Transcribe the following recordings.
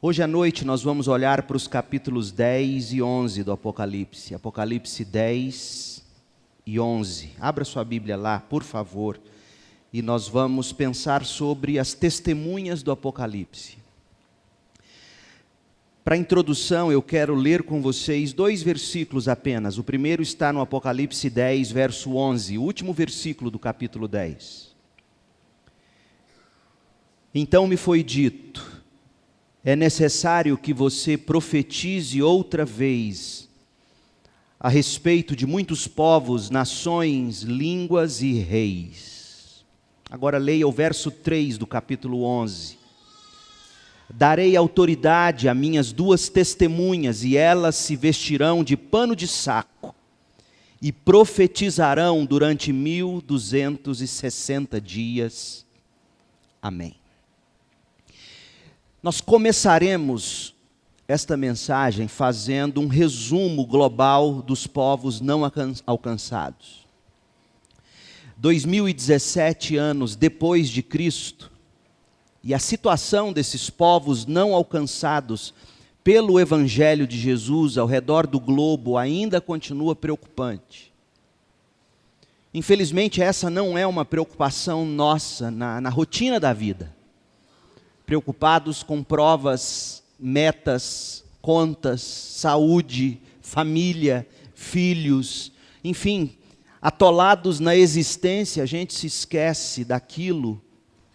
Hoje à noite nós vamos olhar para os capítulos 10 e 11 do Apocalipse. Apocalipse 10 e 11. Abra sua Bíblia lá, por favor. E nós vamos pensar sobre as testemunhas do Apocalipse. Para a introdução, eu quero ler com vocês 2 versículos apenas. O primeiro está no Apocalipse 10, verso 11, o último versículo do capítulo 10. Então me foi dito: é necessário que você profetize outra vez a respeito de muitos povos, nações, línguas e reis. Agora leia o verso 3 do capítulo 11. Darei autoridade a minhas 2 testemunhas, e elas se vestirão de pano de saco, e profetizarão durante 1260 dias. Amém. Nós começaremos esta mensagem fazendo um resumo global dos povos não alcançados. 2017 anos depois de Cristo, e a situação desses povos não alcançados pelo Evangelho de Jesus ao redor do globo ainda continua preocupante. Infelizmente, essa não é uma preocupação nossa na rotina da vida. Preocupados com provas, metas, contas, saúde, família, filhos, enfim, atolados na existência, a gente se esquece daquilo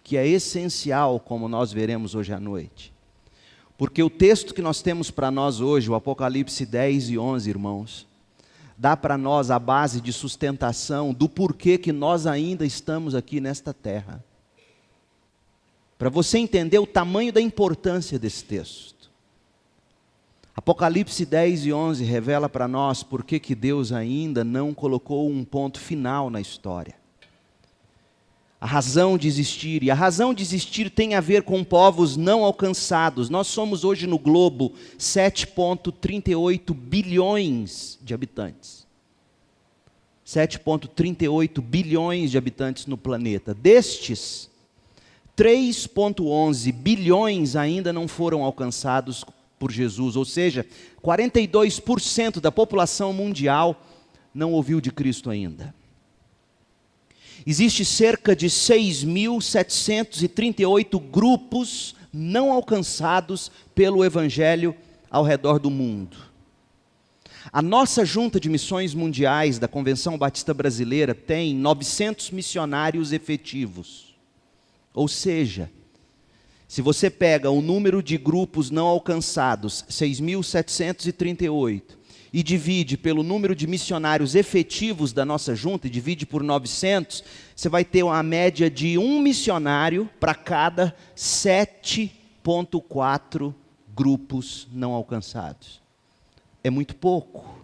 que é essencial, como nós veremos hoje à noite. Porque o texto que nós temos para nós hoje, o Apocalipse 10 e 11, irmãos, dá para nós a base de sustentação do porquê que nós ainda estamos aqui nesta terra. Para você entender o tamanho da importância desse texto. Apocalipse 10 e 11 revela para nós por que Deus ainda não colocou um ponto final na história. A razão de existir, e a razão de existir tem a ver com povos não alcançados. Nós somos hoje no globo 7,38 bilhões de habitantes. 7,38 bilhões de habitantes no planeta. Destes, 3,11 bilhões ainda não foram alcançados por Jesus, ou seja, 42% da população mundial não ouviu de Cristo ainda. Existe cerca de 6.738 grupos não alcançados pelo Evangelho ao redor do mundo. A nossa Junta de Missões Mundiais da Convenção Batista Brasileira tem 900 missionários efetivos. Ou seja, se você pega o número de grupos não alcançados, 6.738, e divide pelo número de missionários efetivos da nossa junta, e divide por 900, você vai ter uma média de 1 missionário para cada 7,4 grupos não alcançados. É muito pouco.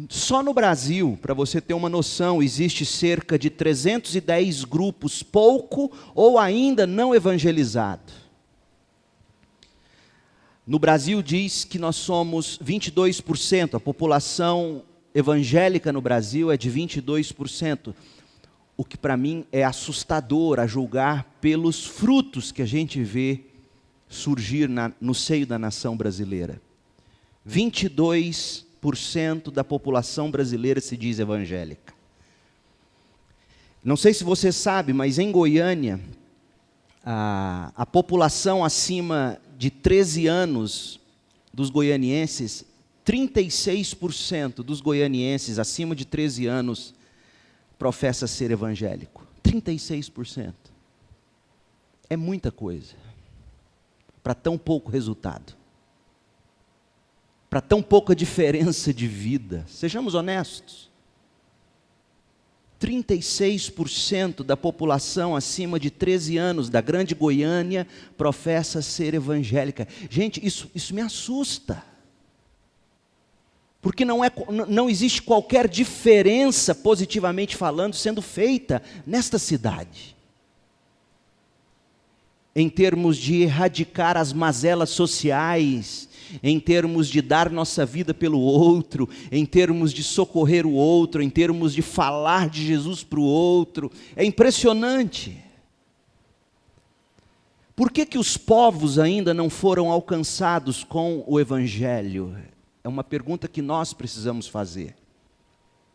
Só no Brasil, para você ter uma noção, existe cerca de 310 grupos pouco ou ainda não evangelizados. No Brasil diz que nós somos 22%, a população evangélica no Brasil é de 22%, o que para mim é assustador a julgar pelos frutos que a gente vê surgir no seio da nação brasileira. 22% da população brasileira se diz evangélica. Não sei se você sabe, mas em Goiânia, a população acima de 13 anos dos goianienses, 36% dos goianienses acima de 13 anos professa ser evangélico. 36%. É muita coisa para tão pouco resultado. Para tão pouca diferença de vida. Sejamos honestos. 36% da população acima de 13 anos da grande Goiânia professa ser evangélica. Gente, isso me assusta. Porque não existe qualquer diferença, positivamente falando, sendo feita nesta cidade. Em termos de erradicar as mazelas sociais, em termos de dar nossa vida pelo outro, em termos de socorrer o outro, em termos de falar de Jesus para o outro. É impressionante. Por que que os povos ainda não foram alcançados com o Evangelho? É uma pergunta que nós precisamos fazer.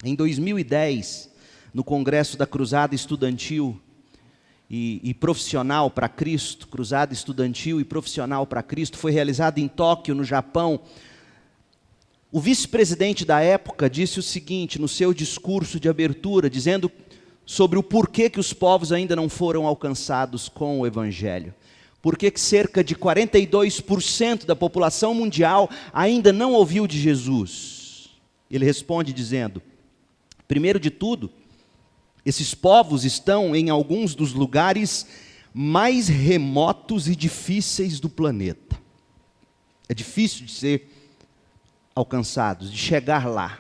Em 2010, no Congresso da Cruzada Estudantil e Profissional para Cristo, Cruzada Estudantil e Profissional para Cristo, foi realizada em Tóquio, no Japão. O vice-presidente da época disse o seguinte, no seu discurso de abertura, dizendo sobre o porquê que os povos ainda não foram alcançados com o Evangelho. Por que cerca de 42% da população mundial ainda não ouviu de Jesus? Ele responde dizendo, primeiro de tudo, esses povos estão em alguns dos lugares mais remotos e difíceis do planeta. É difícil de ser alcançados, de chegar lá.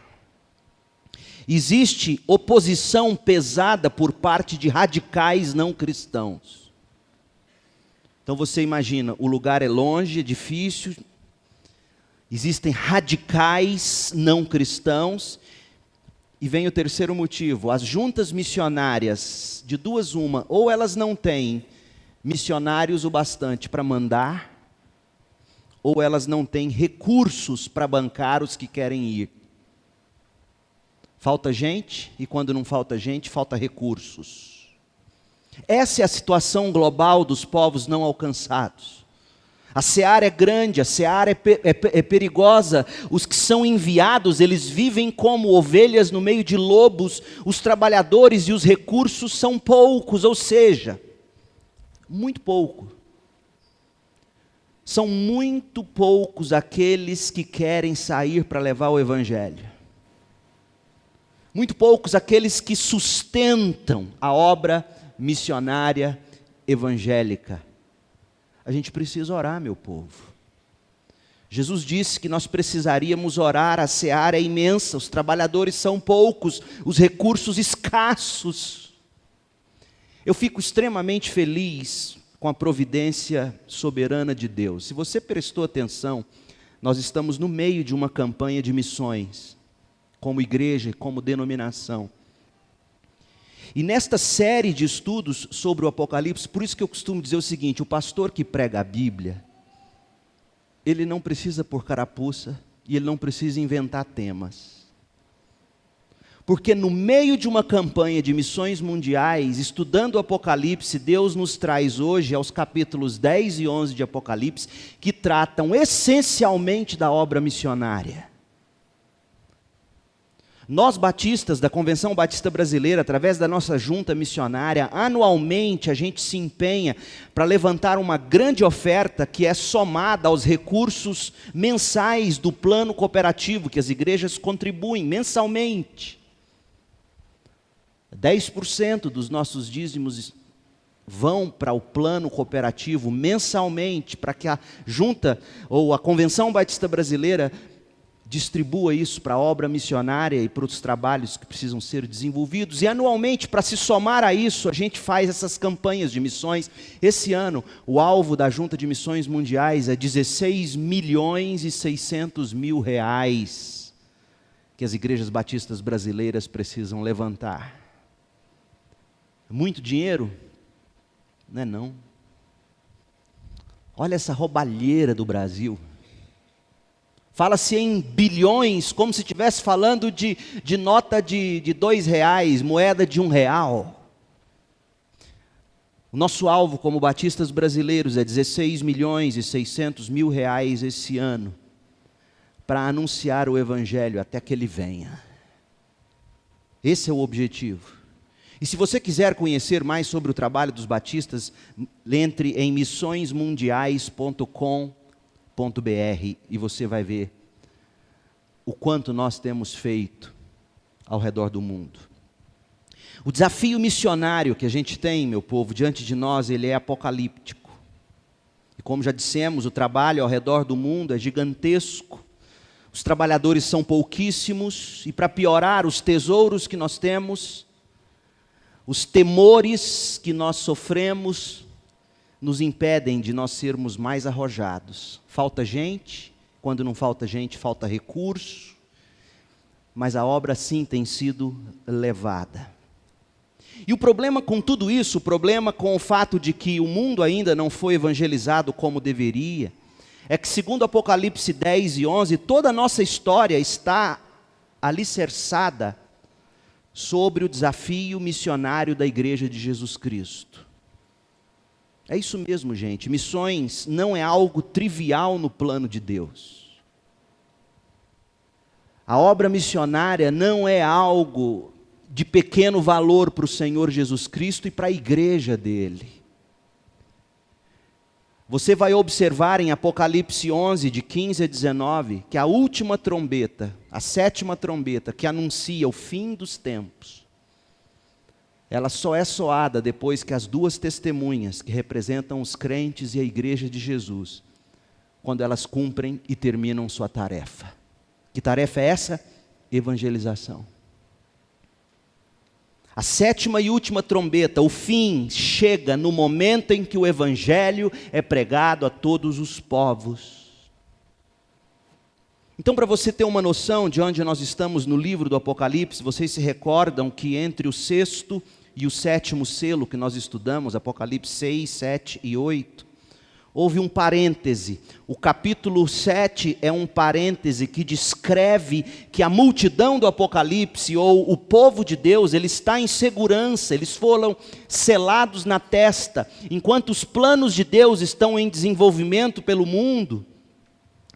Existe oposição pesada por parte de radicais não cristãos. Então você imagina, o lugar é longe, é difícil, existem radicais não cristãos, e vem o terceiro motivo, as juntas missionárias, de duas uma, ou elas não têm missionários o bastante para mandar, ou elas não têm recursos para bancar os que querem ir. Falta gente, e quando não falta gente, falta recursos. Essa é a situação global dos povos não alcançados. A seara é grande, a seara é perigosa. Os que são enviados, eles vivem como ovelhas no meio de lobos. Os trabalhadores e os recursos são poucos, ou seja, muito pouco. São muito poucos aqueles que querem sair para levar o Evangelho. Muito poucos aqueles que sustentam a obra missionária evangélica. A gente precisa orar, meu povo. Jesus disse que nós precisaríamos orar, a seara é imensa, os trabalhadores são poucos, os recursos escassos. Eu fico extremamente feliz com a providência soberana de Deus. Se você prestou atenção, nós estamos no meio de uma campanha de missões, como igreja, como denominação. E nesta série de estudos sobre o Apocalipse, por isso que eu costumo dizer o seguinte, o pastor que prega a Bíblia, ele não precisa pôr carapuça e ele não precisa inventar temas. Porque no meio de uma campanha de missões mundiais, estudando o Apocalipse, Deus nos traz hoje aos capítulos 10 e 11 de Apocalipse, que tratam essencialmente da obra missionária. Nós batistas da Convenção Batista Brasileira, através da nossa junta missionária, anualmente a gente se empenha para levantar uma grande oferta que é somada aos recursos mensais do plano cooperativo, que as igrejas contribuem mensalmente. 10% dos nossos dízimos vão para o plano cooperativo mensalmente, para que a junta ou a Convenção Batista Brasileira distribua isso para a obra missionária e para os trabalhos que precisam ser desenvolvidos. E anualmente, para se somar a isso, a gente faz essas campanhas de missões. Esse ano, o alvo da Junta de Missões Mundiais é 16.600.000 reais que as igrejas batistas brasileiras precisam levantar. Muito dinheiro? Não é não. Olha essa roubalheira do Brasil. Fala-se em bilhões, como se estivesse falando de nota de R$2, moeda de R$1. O nosso alvo como batistas brasileiros é 16.600.000 reais esse ano, para anunciar o Evangelho até que ele venha. Esse é o objetivo. E se você quiser conhecer mais sobre o trabalho dos batistas, entre em missõesmundiais.com.br e você vai ver o quanto nós temos feito ao redor do mundo. O desafio missionário que a gente tem, meu povo, diante de nós, ele é apocalíptico. E como já dissemos, o trabalho ao redor do mundo é gigantesco. Os trabalhadores são pouquíssimos e, para piorar, os tesouros que nós temos, os temores que nós sofremos, nos impedem de nós sermos mais arrojados. Falta gente, quando não falta gente, falta recurso, mas a obra sim tem sido levada. E o problema com tudo isso, o problema com o fato de que o mundo ainda não foi evangelizado como deveria, é que segundo Apocalipse 10 e 11, toda a nossa história está alicerçada sobre o desafio missionário da Igreja de Jesus Cristo. É isso mesmo, gente. Missões não é algo trivial no plano de Deus. A obra missionária não é algo de pequeno valor para o Senhor Jesus Cristo e para a igreja dele. Você vai observar em Apocalipse 11, de 15 a 19, que a última trombeta, a 7ª trombeta, que anuncia o fim dos tempos, ela só é soada depois que as 2 testemunhas, que representam os crentes e a igreja de Jesus, quando elas cumprem e terminam sua tarefa. Que tarefa é essa? Evangelização. A 7ª e última trombeta, o fim, chega no momento em que o evangelho é pregado a todos os povos. Então, para você ter uma noção de onde nós estamos no livro do Apocalipse, vocês se recordam que entre o 6º e o 7º selo que nós estudamos, Apocalipse 6, 7 e 8, houve um parêntese. O capítulo 7 é um parêntese que descreve que a multidão do Apocalipse, ou o povo de Deus, ele está em segurança, eles foram selados na testa, enquanto os planos de Deus estão em desenvolvimento pelo mundo.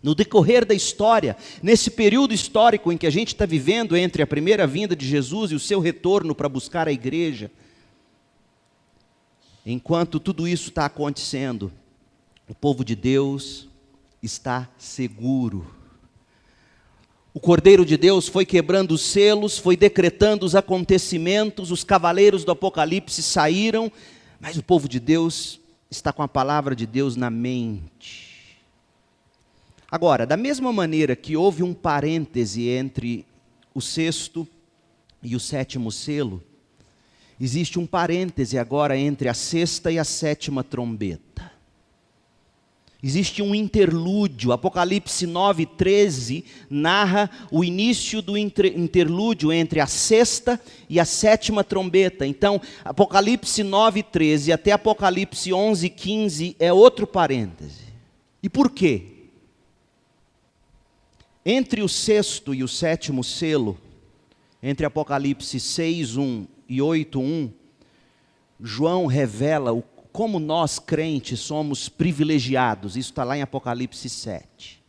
No decorrer da história, nesse período histórico em que a gente está vivendo entre a primeira vinda de Jesus e o seu retorno para buscar a igreja, enquanto tudo isso está acontecendo, o povo de Deus está seguro. O Cordeiro de Deus foi quebrando os selos, foi decretando os acontecimentos, os cavaleiros do Apocalipse saíram, mas o povo de Deus está com a palavra de Deus na mente. Agora, da mesma maneira que houve um parêntese entre o 6º e o 7º selo, existe um parêntese agora entre a 6ª e a 7ª trombeta. Existe um interlúdio. Apocalipse 9:13 narra o início do interlúdio entre a 6ª e a 7ª trombeta. Então, Apocalipse 9:13 até Apocalipse 11:15 é outro parêntese. E por quê? Entre o 6º e o 7º selo, entre Apocalipse 6:1 e 8:1, João revela como nós crentes somos privilegiados. Isso está lá em Apocalipse 7.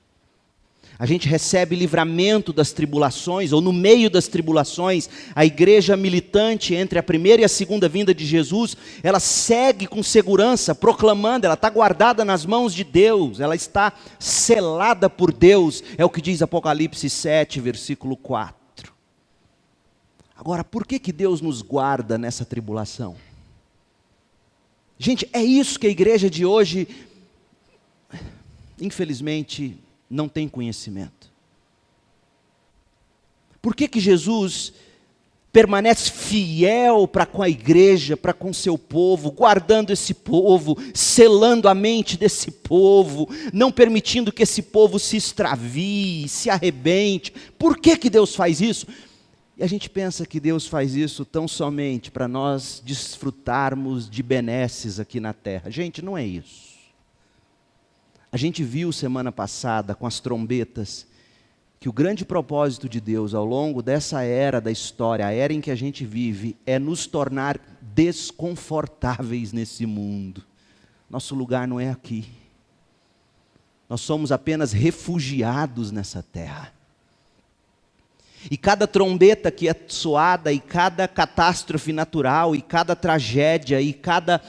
A gente recebe livramento das tribulações, ou no meio das tribulações, a igreja militante entre a primeira e a segunda vinda de Jesus, ela segue com segurança, proclamando, ela está guardada nas mãos de Deus, ela está selada por Deus, é o que diz Apocalipse 7, versículo 4. Agora, por que Deus nos guarda nessa tribulação? Gente, é isso que a igreja de hoje, infelizmente, não tem conhecimento. Por que Jesus permanece fiel para com a igreja, para com seu povo, guardando esse povo, selando a mente desse povo, não permitindo que esse povo se extravie, se arrebente? Por que Deus faz isso? E a gente pensa que Deus faz isso tão somente para nós desfrutarmos de benesses aqui na terra. Gente, não é isso. A gente viu semana passada com as trombetas que o grande propósito de Deus ao longo dessa era da história, a era em que a gente vive, é nos tornar desconfortáveis nesse mundo. Nosso lugar não é aqui. Nós somos apenas refugiados nessa terra. E cada trombeta que é soada, e cada catástrofe natural, e cada tragédia, e cada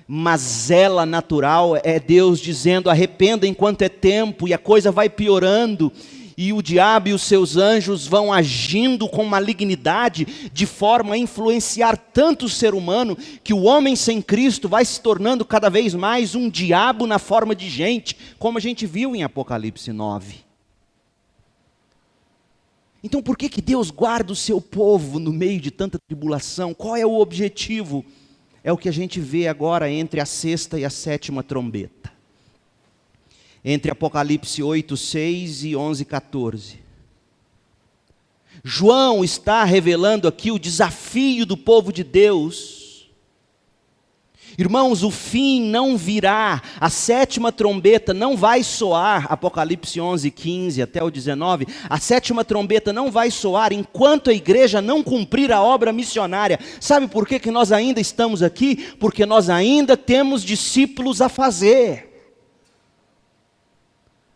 mazela natural, é Deus dizendo: arrependa enquanto é tempo, e a coisa vai piorando, e o diabo e os seus anjos vão agindo com malignidade, de forma a influenciar tanto o ser humano, que o homem sem Cristo vai se tornando cada vez mais um diabo na forma de gente, como a gente viu em Apocalipse 9. Então por que Deus guarda o seu povo no meio de tanta tribulação? Qual é o objetivo? É o que a gente vê agora entre a 6ª e a 7ª trombeta. Entre Apocalipse 8:6 e 11:14. João está revelando aqui o desafio do povo de Deus Irmãos, o fim não virá, a sétima trombeta não vai soar, Apocalipse 11, 15 até o 19, a sétima trombeta não vai soar enquanto a igreja não cumprir a obra missionária. Sabe por que nós ainda estamos aqui? Porque nós ainda temos discípulos a fazer.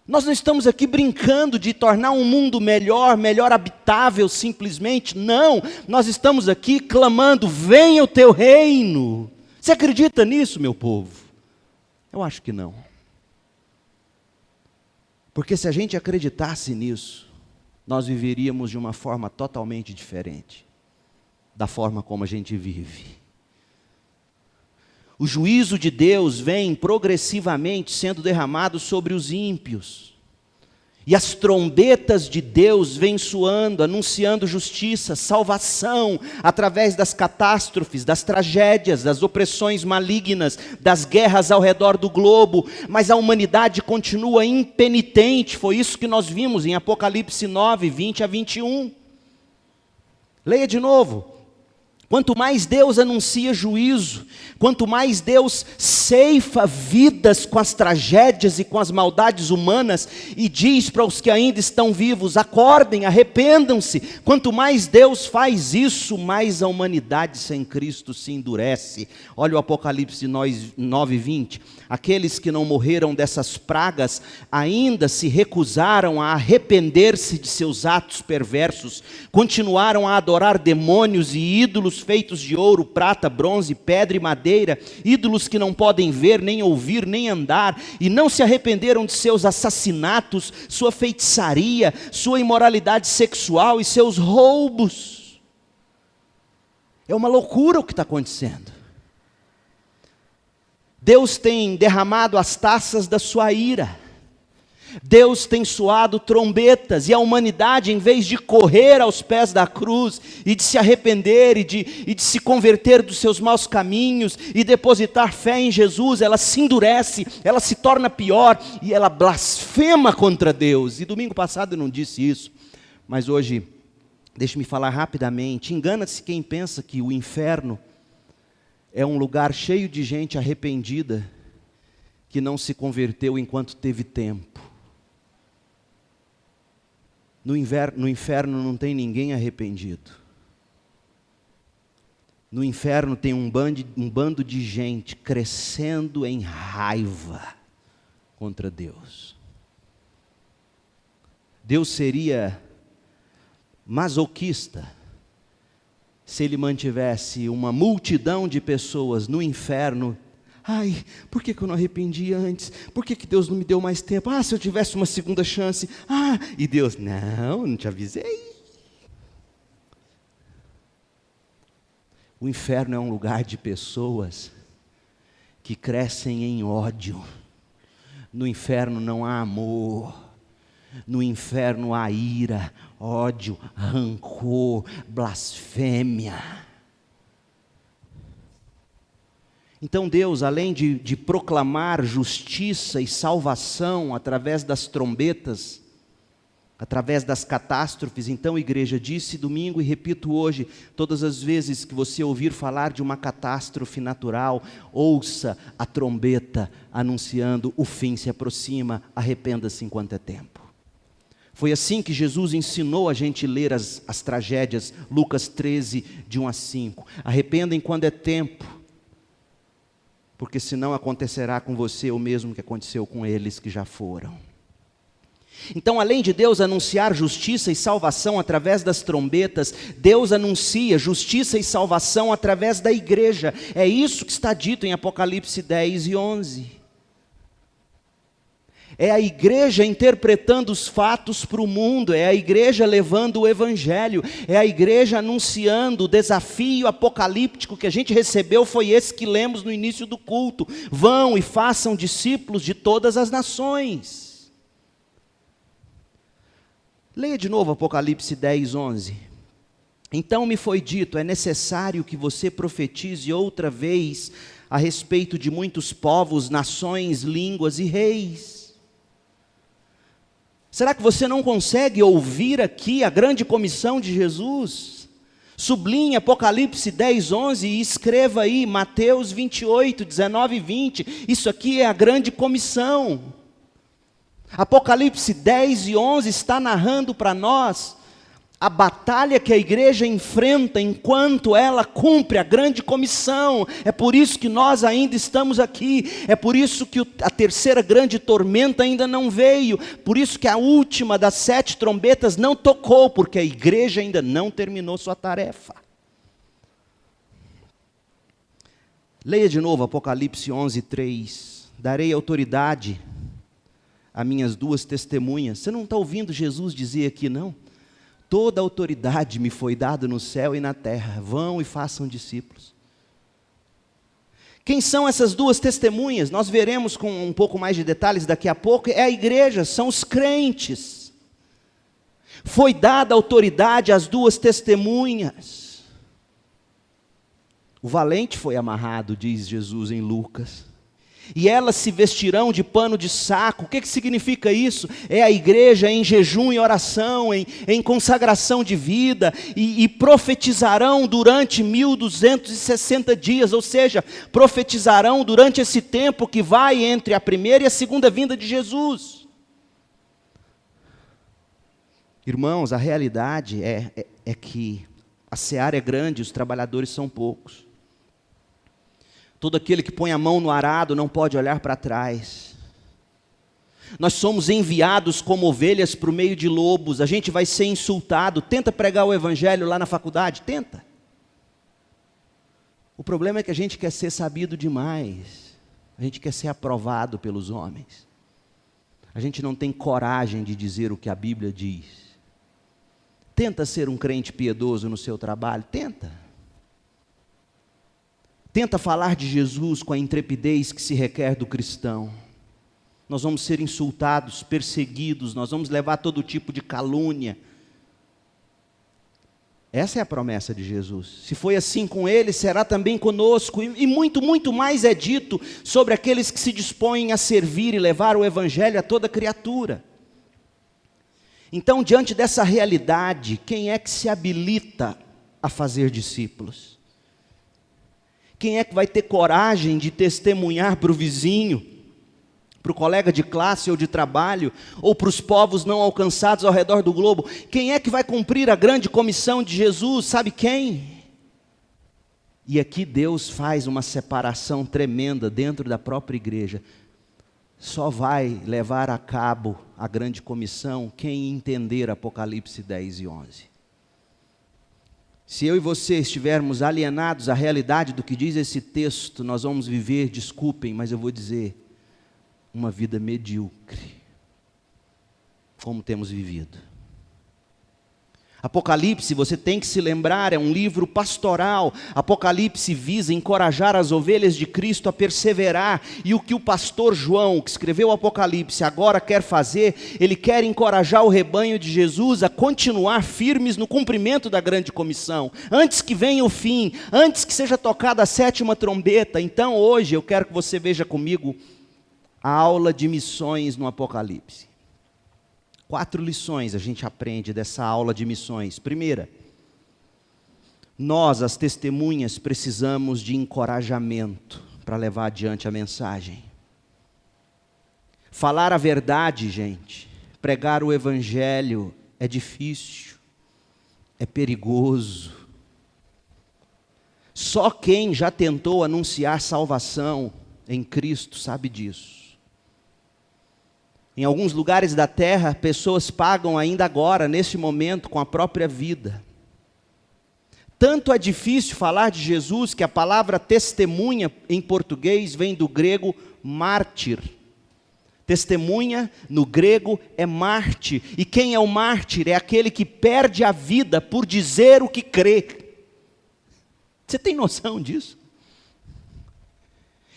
Nós não estamos aqui brincando de tornar um mundo melhor, melhor habitável simplesmente, não. Nós estamos aqui clamando, venha o teu reino. Você acredita nisso, meu povo? Eu acho que não. Porque se a gente acreditasse nisso, nós viveríamos de uma forma totalmente diferente da forma como a gente vive. O juízo de Deus vem progressivamente sendo derramado sobre os ímpios. E as trombetas de Deus vêm soando, anunciando justiça, salvação, através das catástrofes, das tragédias, das opressões malignas, das guerras ao redor do globo. Mas a humanidade continua impenitente, foi isso que nós vimos em Apocalipse 9, 20 a 21. Leia de novo. Quanto mais Deus anuncia juízo, quanto mais Deus ceifa vidas com as tragédias e com as maldades humanas, e diz para os que ainda estão vivos, acordem, arrependam-se. Quanto mais Deus faz isso, mais a humanidade sem Cristo se endurece. Olha o Apocalipse 9, 20. Aqueles que não morreram dessas pragas, ainda se recusaram a arrepender-se de seus atos perversos, continuaram a adorar demônios e ídolos feitos de ouro, prata, bronze, pedra e madeira, ídolos que não podem ver, nem ouvir, nem andar, e não se arrependeram de seus assassinatos, sua feitiçaria, sua imoralidade sexual e seus roubos. É uma loucura o que está acontecendo. Deus tem derramado as taças da sua ira. Deus tem soado trombetas, e a humanidade, em vez de correr aos pés da cruz, e de se arrepender, e de se converter dos seus maus caminhos, e depositar fé em Jesus, ela se endurece, ela se torna pior, e ela blasfema contra Deus. E domingo passado eu não disse isso, mas hoje, deixe-me falar rapidamente. Engana-se quem pensa que o inferno é um lugar cheio de gente arrependida, que não se converteu enquanto teve tempo. No inferno não tem ninguém arrependido. No inferno tem um bando de gente crescendo em raiva contra Deus. Deus seria masoquista se Ele mantivesse uma multidão de pessoas no inferno. Ai, por que eu não arrependi antes? Por que Deus não me deu mais tempo? Ah, se eu tivesse uma segunda chance. Ah, e Deus, não te avisei. O inferno é um lugar de pessoas que crescem em ódio. No inferno não há amor. No inferno há ira, ódio, rancor, blasfêmia. Então Deus, além de proclamar justiça e salvação através das trombetas, através das catástrofes, então igreja, disse domingo e repito hoje, todas as vezes que você ouvir falar de uma catástrofe natural, ouça a trombeta anunciando o fim se aproxima, arrependa-se enquanto é tempo. Foi assim que Jesus ensinou a gente ler as tragédias, Lucas 13, de 1 a 5. Arrependem quando é tempo, porque senão acontecerá com você o mesmo que aconteceu com eles que já foram. Então, além de Deus anunciar justiça e salvação através das trombetas, Deus anuncia justiça e salvação através da igreja. É isso que está dito em Apocalipse 10 e 11. É a igreja interpretando os fatos para o mundo, é a igreja levando o evangelho, é a igreja anunciando o desafio apocalíptico que a gente recebeu, foi esse que lemos no início do culto. Vão e façam discípulos de todas as nações. Leia de novo Apocalipse 10, 11. Então me foi dito, é necessário que você profetize outra vez a respeito de muitos povos, nações, línguas e reis. Será que você não consegue ouvir aqui a grande comissão de Jesus? Sublinhe Apocalipse 10, 11 e escreva aí Mateus 28, 19 e 20. Isso aqui é a grande comissão. Apocalipse 10 e 11 está narrando para nós a batalha que a igreja enfrenta enquanto ela cumpre a grande comissão. É por isso que nós ainda estamos aqui. É por isso que a terceira grande tormenta ainda não veio. Por isso que a última das 7 trombetas não tocou, porque a igreja ainda não terminou sua tarefa. Leia de novo Apocalipse 11, 3. Darei autoridade a minhas 2 testemunhas. Você não está ouvindo Jesus dizer aqui, não? Toda autoridade me foi dada no céu e na terra. Vão e façam discípulos. Quem são essas 2 testemunhas? Nós veremos com um pouco mais de detalhes daqui a pouco. É a igreja, são os crentes. Foi dada autoridade às 2 testemunhas. O valente foi amarrado, diz Jesus em Lucas. E elas se vestirão de pano de saco. O que significa isso? É a igreja em jejum e oração, em consagração de vida, e profetizarão durante 1260 dias, ou seja, profetizarão durante esse tempo que vai entre a primeira e a segunda vinda de Jesus. Irmãos, a realidade é que a seara é grande, os trabalhadores são poucos. Todo aquele que põe a mão no arado não pode olhar para trás. Nós somos enviados como ovelhas para o meio de lobos. A gente vai ser insultado. Tenta pregar o evangelho lá na faculdade, tenta. O problema é que a gente quer ser sabido demais. A gente quer ser aprovado pelos homens. A gente não tem coragem de dizer o que a Bíblia diz. Tenta ser um crente piedoso no seu trabalho, tenta. Tenta falar de Jesus com a intrepidez que se requer do cristão. Nós vamos ser insultados, perseguidos, nós vamos levar todo tipo de calúnia. Essa é a promessa de Jesus. Se foi assim com ele, será também conosco. E muito, muito mais é dito sobre aqueles que se dispõem a servir e levar o evangelho a toda criatura. Então, diante dessa realidade, quem é que se habilita a fazer discípulos? Quem é que vai ter coragem de testemunhar para o vizinho, para o colega de classe ou de trabalho, ou para os povos não alcançados ao redor do globo? Quem é que vai cumprir a grande comissão de Jesus? Sabe quem? E aqui Deus faz uma separação tremenda dentro da própria igreja. Só vai levar a cabo a grande comissão quem entender Apocalipse 10 e 11. Se eu e você estivermos alienados à realidade do que diz esse texto, nós vamos viver, desculpem, mas eu vou dizer, uma vida medíocre, como temos vivido. Apocalipse, você tem que se lembrar, é um livro pastoral. Apocalipse visa encorajar as ovelhas de Cristo a perseverar. E o que o pastor João, que escreveu o Apocalipse, agora quer fazer, ele quer encorajar o rebanho de Jesus a continuar firmes no cumprimento da grande comissão. Antes que venha o fim, antes que seja tocada a 7ª trombeta. Então hoje eu quero que você veja comigo a aula de missões no Apocalipse. 4 lições a gente aprende dessa aula de missões. Primeira, nós, as testemunhas, precisamos de encorajamento para levar adiante a mensagem. Falar a verdade, gente, pregar o evangelho é difícil, é perigoso. Só quem já tentou anunciar salvação em Cristo sabe disso. Em alguns lugares da terra, pessoas pagam ainda agora, neste momento, com a própria vida. Tanto é difícil falar de Jesus que a palavra testemunha em português vem do grego mártir. Testemunha no grego é mártir. E quem é o mártir? É aquele que perde a vida por dizer o que crê. Você tem noção disso?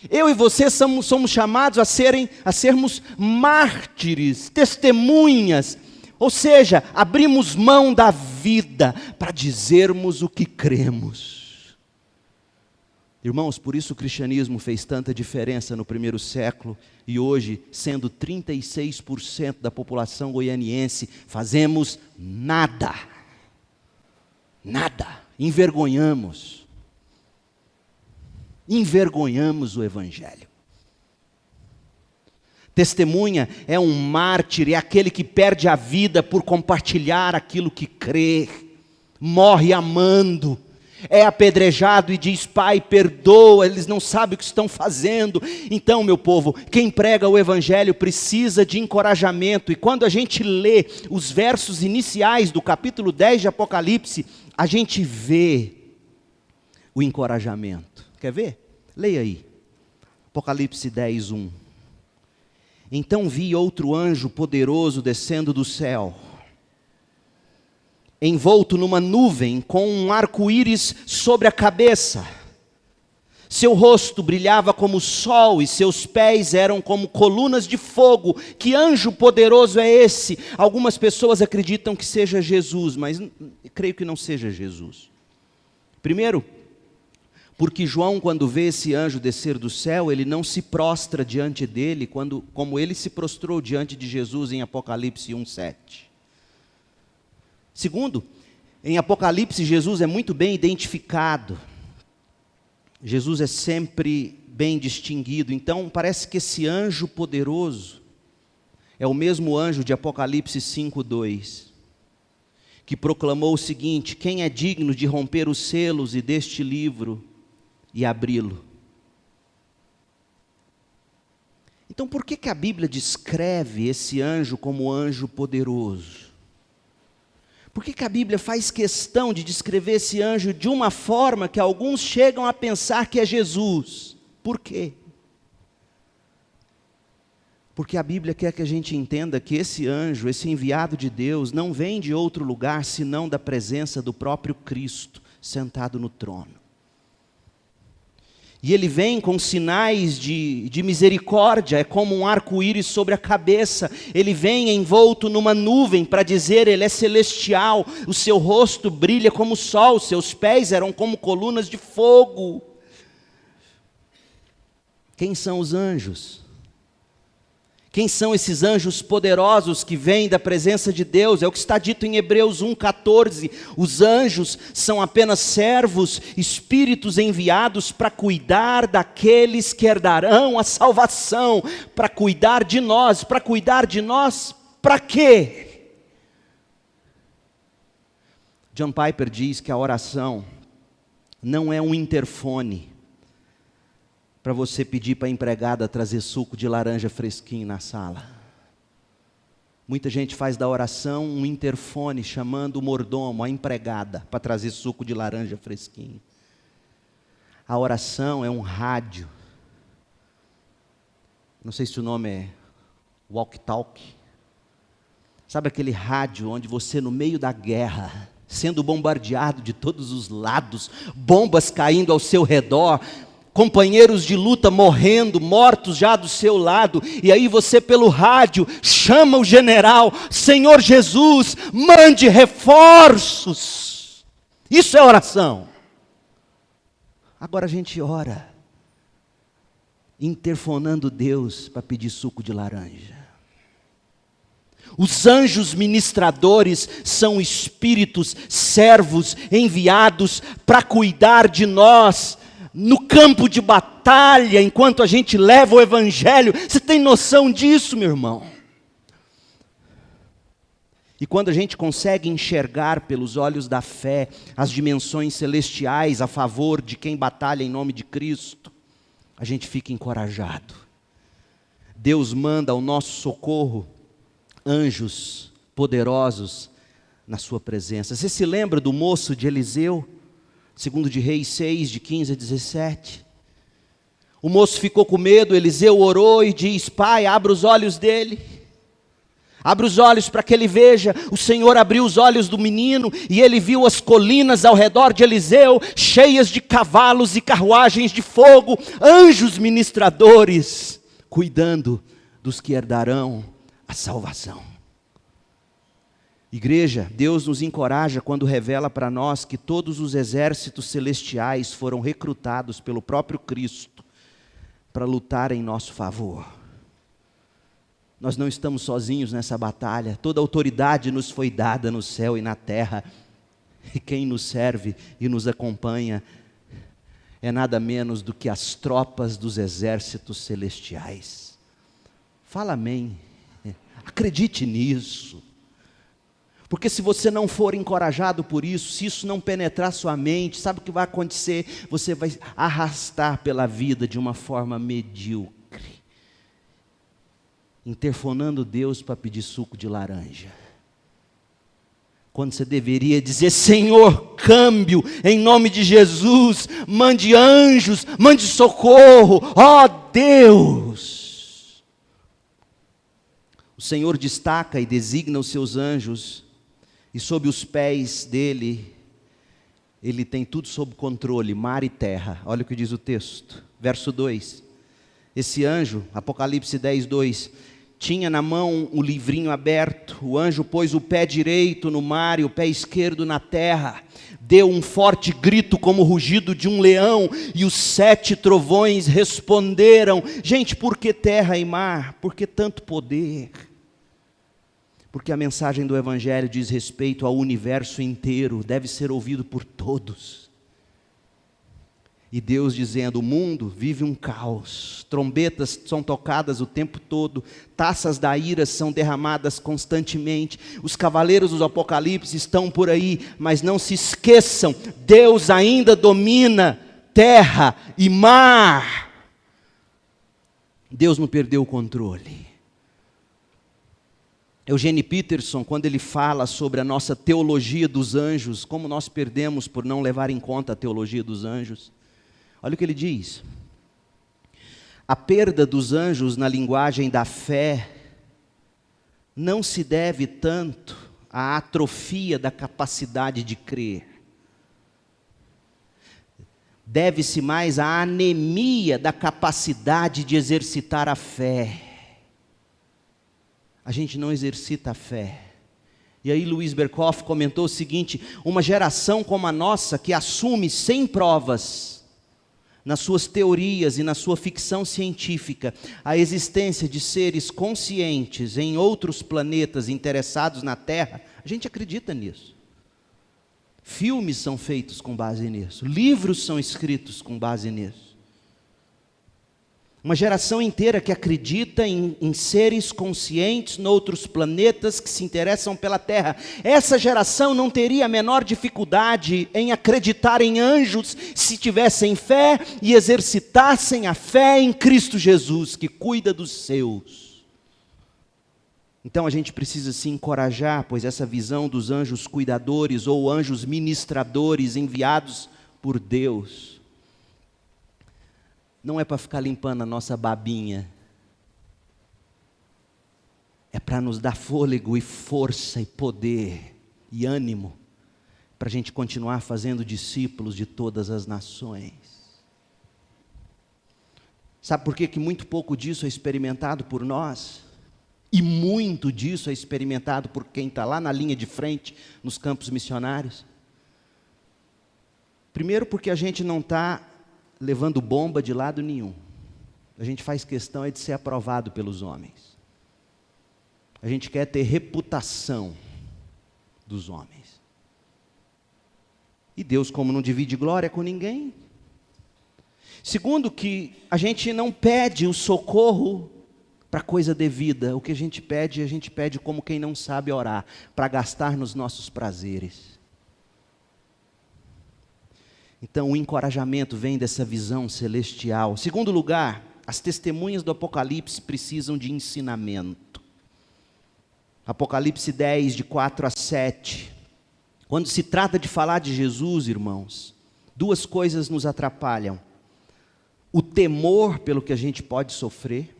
Eu e você somos chamados a sermos mártires, testemunhas, ou seja, abrimos mão da vida para dizermos o que cremos. Irmãos, por isso o cristianismo fez tanta diferença no primeiro século, e hoje, sendo 36% da população goianiense, fazemos nada. Nada. Envergonhamos o Evangelho. Testemunha é um mártir, é aquele que perde a vida por compartilhar aquilo que crê, morre amando, é apedrejado e diz: Pai, perdoa, eles não sabem o que estão fazendo. Então, meu povo, quem prega o Evangelho precisa de encorajamento, e quando a gente lê os versos iniciais do capítulo 10 de Apocalipse, a gente vê o encorajamento. Quer ver? Leia aí, Apocalipse 10, 1. Então vi outro anjo poderoso descendo do céu, envolto numa nuvem, com um arco-íris sobre a cabeça. Seu rosto brilhava como o sol e seus pés eram como colunas de fogo. Que anjo poderoso é esse? Algumas pessoas acreditam que seja Jesus, mas creio que não seja Jesus. Primeiro, porque João, quando vê esse anjo descer do céu, ele não se prostra diante dele, como ele se prostrou diante de Jesus em Apocalipse 1:7. Segundo, em Apocalipse Jesus é muito bem identificado. Jesus é sempre bem distinguido. Então parece que esse anjo poderoso é o mesmo anjo de Apocalipse 5:2, que proclamou o seguinte: quem é digno de romper os selos e deste livro e abri-lo? Então por que a Bíblia descreve esse anjo como anjo poderoso? Por que a Bíblia faz questão de descrever esse anjo de uma forma que alguns chegam a pensar que é Jesus? Por quê? Porque a Bíblia quer que a gente entenda que esse anjo, esse enviado de Deus, não vem de outro lugar senão da presença do próprio Cristo sentado no trono. E ele vem com sinais de misericórdia, é como um arco-íris sobre a cabeça. Ele vem envolto numa nuvem para dizer: ele é celestial, o seu rosto brilha como o sol, os seus pés eram como colunas de fogo. Quem são os anjos? Quem são esses anjos poderosos que vêm da presença de Deus? É o que está dito em Hebreus 1:14. Os anjos são apenas servos, espíritos enviados para cuidar daqueles que herdarão a salvação, para cuidar de nós. Para cuidar de nós, para quê? John Piper diz que a oração não é um interfone para você pedir para a empregada trazer suco de laranja fresquinho na sala. Muita gente faz da oração um interfone, chamando o mordomo, a empregada, para trazer suco de laranja fresquinho. A oração é um rádio. Não sei se o nome é walkie-talkie. Sabe aquele rádio onde você, no meio da guerra, sendo bombardeado de todos os lados, bombas caindo ao seu redor, companheiros de luta morrendo, mortos já do seu lado, e aí você pelo rádio chama o general: Senhor Jesus, mande reforços. Isso é oração. Agora a gente ora interfonando Deus para pedir suco de laranja. Os anjos ministradores são espíritos, servos enviados para cuidar de nós no campo de batalha, enquanto a gente leva o Evangelho. Você tem noção disso, meu irmão? E quando a gente consegue enxergar pelos olhos da fé as dimensões celestiais a favor de quem batalha em nome de Cristo, a gente fica encorajado. Deus manda ao nosso socorro anjos poderosos na sua presença. Você se lembra do moço de Eliseu? 2 de Reis 6, de 15 a 17. O moço ficou com medo, Eliseu orou e diz: Pai, abra os olhos dele. Abra os olhos para que ele veja. O Senhor abriu os olhos do menino e ele viu as colinas ao redor de Eliseu, cheias de cavalos e carruagens de fogo, anjos ministradores, cuidando dos que herdarão a salvação. Igreja, Deus nos encoraja quando revela para nós que todos os exércitos celestiais foram recrutados pelo próprio Cristo para lutar em nosso favor. Nós não estamos sozinhos nessa batalha. Toda autoridade nos foi dada no céu e na terra. E quem nos serve e nos acompanha é nada menos do que as tropas dos exércitos celestiais. Fala amém. Acredite nisso. Porque se você não for encorajado por isso, se isso não penetrar sua mente, sabe o que vai acontecer? Você vai arrastar pela vida de uma forma medíocre, interfonando Deus para pedir suco de laranja. Quando você deveria dizer: Senhor, câmbio, em nome de Jesus, mande anjos, mande socorro, ó Deus. O Senhor destaca e designa os seus anjos, e sob os pés dele, ele tem tudo sob controle, mar e terra. Olha o que diz o texto, verso 2. Esse anjo, Apocalipse 10, 2, tinha na mão o livrinho aberto. O anjo pôs o pé direito no mar e o pé esquerdo na terra. Deu um forte grito como o rugido de um leão, e os 7 trovões responderam. Gente, por que terra e mar? Por que tanto poder? Porque a mensagem do Evangelho diz respeito ao universo inteiro, deve ser ouvido por todos. E Deus dizendo: o mundo vive um caos, trombetas são tocadas o tempo todo, taças da ira são derramadas constantemente, os cavaleiros dos Apocalipse estão por aí, mas não se esqueçam, Deus ainda domina terra e mar. Deus não perdeu o controle. Eugene Peterson, quando ele fala sobre a nossa teologia dos anjos, como nós perdemos por não levar em conta a teologia dos anjos, olha o que ele diz: a perda dos anjos na linguagem da fé não se deve tanto à atrofia da capacidade de crer, deve-se mais à anemia da capacidade de exercitar a fé. A gente não exercita a fé. E aí Luiz Berkhoff comentou o seguinte: uma geração como a nossa, que assume sem provas, nas suas teorias e na sua ficção científica, a existência de seres conscientes em outros planetas interessados na Terra, a gente acredita nisso. Filmes são feitos com base nisso, livros são escritos com base nisso. Uma geração inteira que acredita em seres conscientes noutros planetas que se interessam pela Terra. Essa geração não teria a menor dificuldade em acreditar em anjos se tivessem fé e exercitassem a fé em Cristo Jesus, que cuida dos seus. Então a gente precisa se encorajar, pois essa visão dos anjos cuidadores ou anjos ministradores enviados por Deus não é para ficar limpando a nossa babinha. É para nos dar fôlego e força e poder e ânimo, para a gente continuar fazendo discípulos de todas as nações. Sabe por que muito pouco disso é experimentado por nós? E muito disso é experimentado por quem está lá na linha de frente, nos campos missionários? Primeiro porque a gente não está levando bomba de lado nenhum. A gente faz questão de ser aprovado pelos homens. A gente quer ter reputação dos homens. E Deus, como não divide glória com ninguém. Segundo, que a gente não pede o socorro para coisa devida. O que a gente pede como quem não sabe orar, para gastar nos nossos prazeres. Então o encorajamento vem dessa visão celestial. Segundo lugar, as testemunhas do Apocalipse precisam de ensinamento. Apocalipse 10, de 4 a 7. Quando se trata de falar de Jesus, irmãos, duas coisas nos atrapalham. O temor pelo que a gente pode sofrer.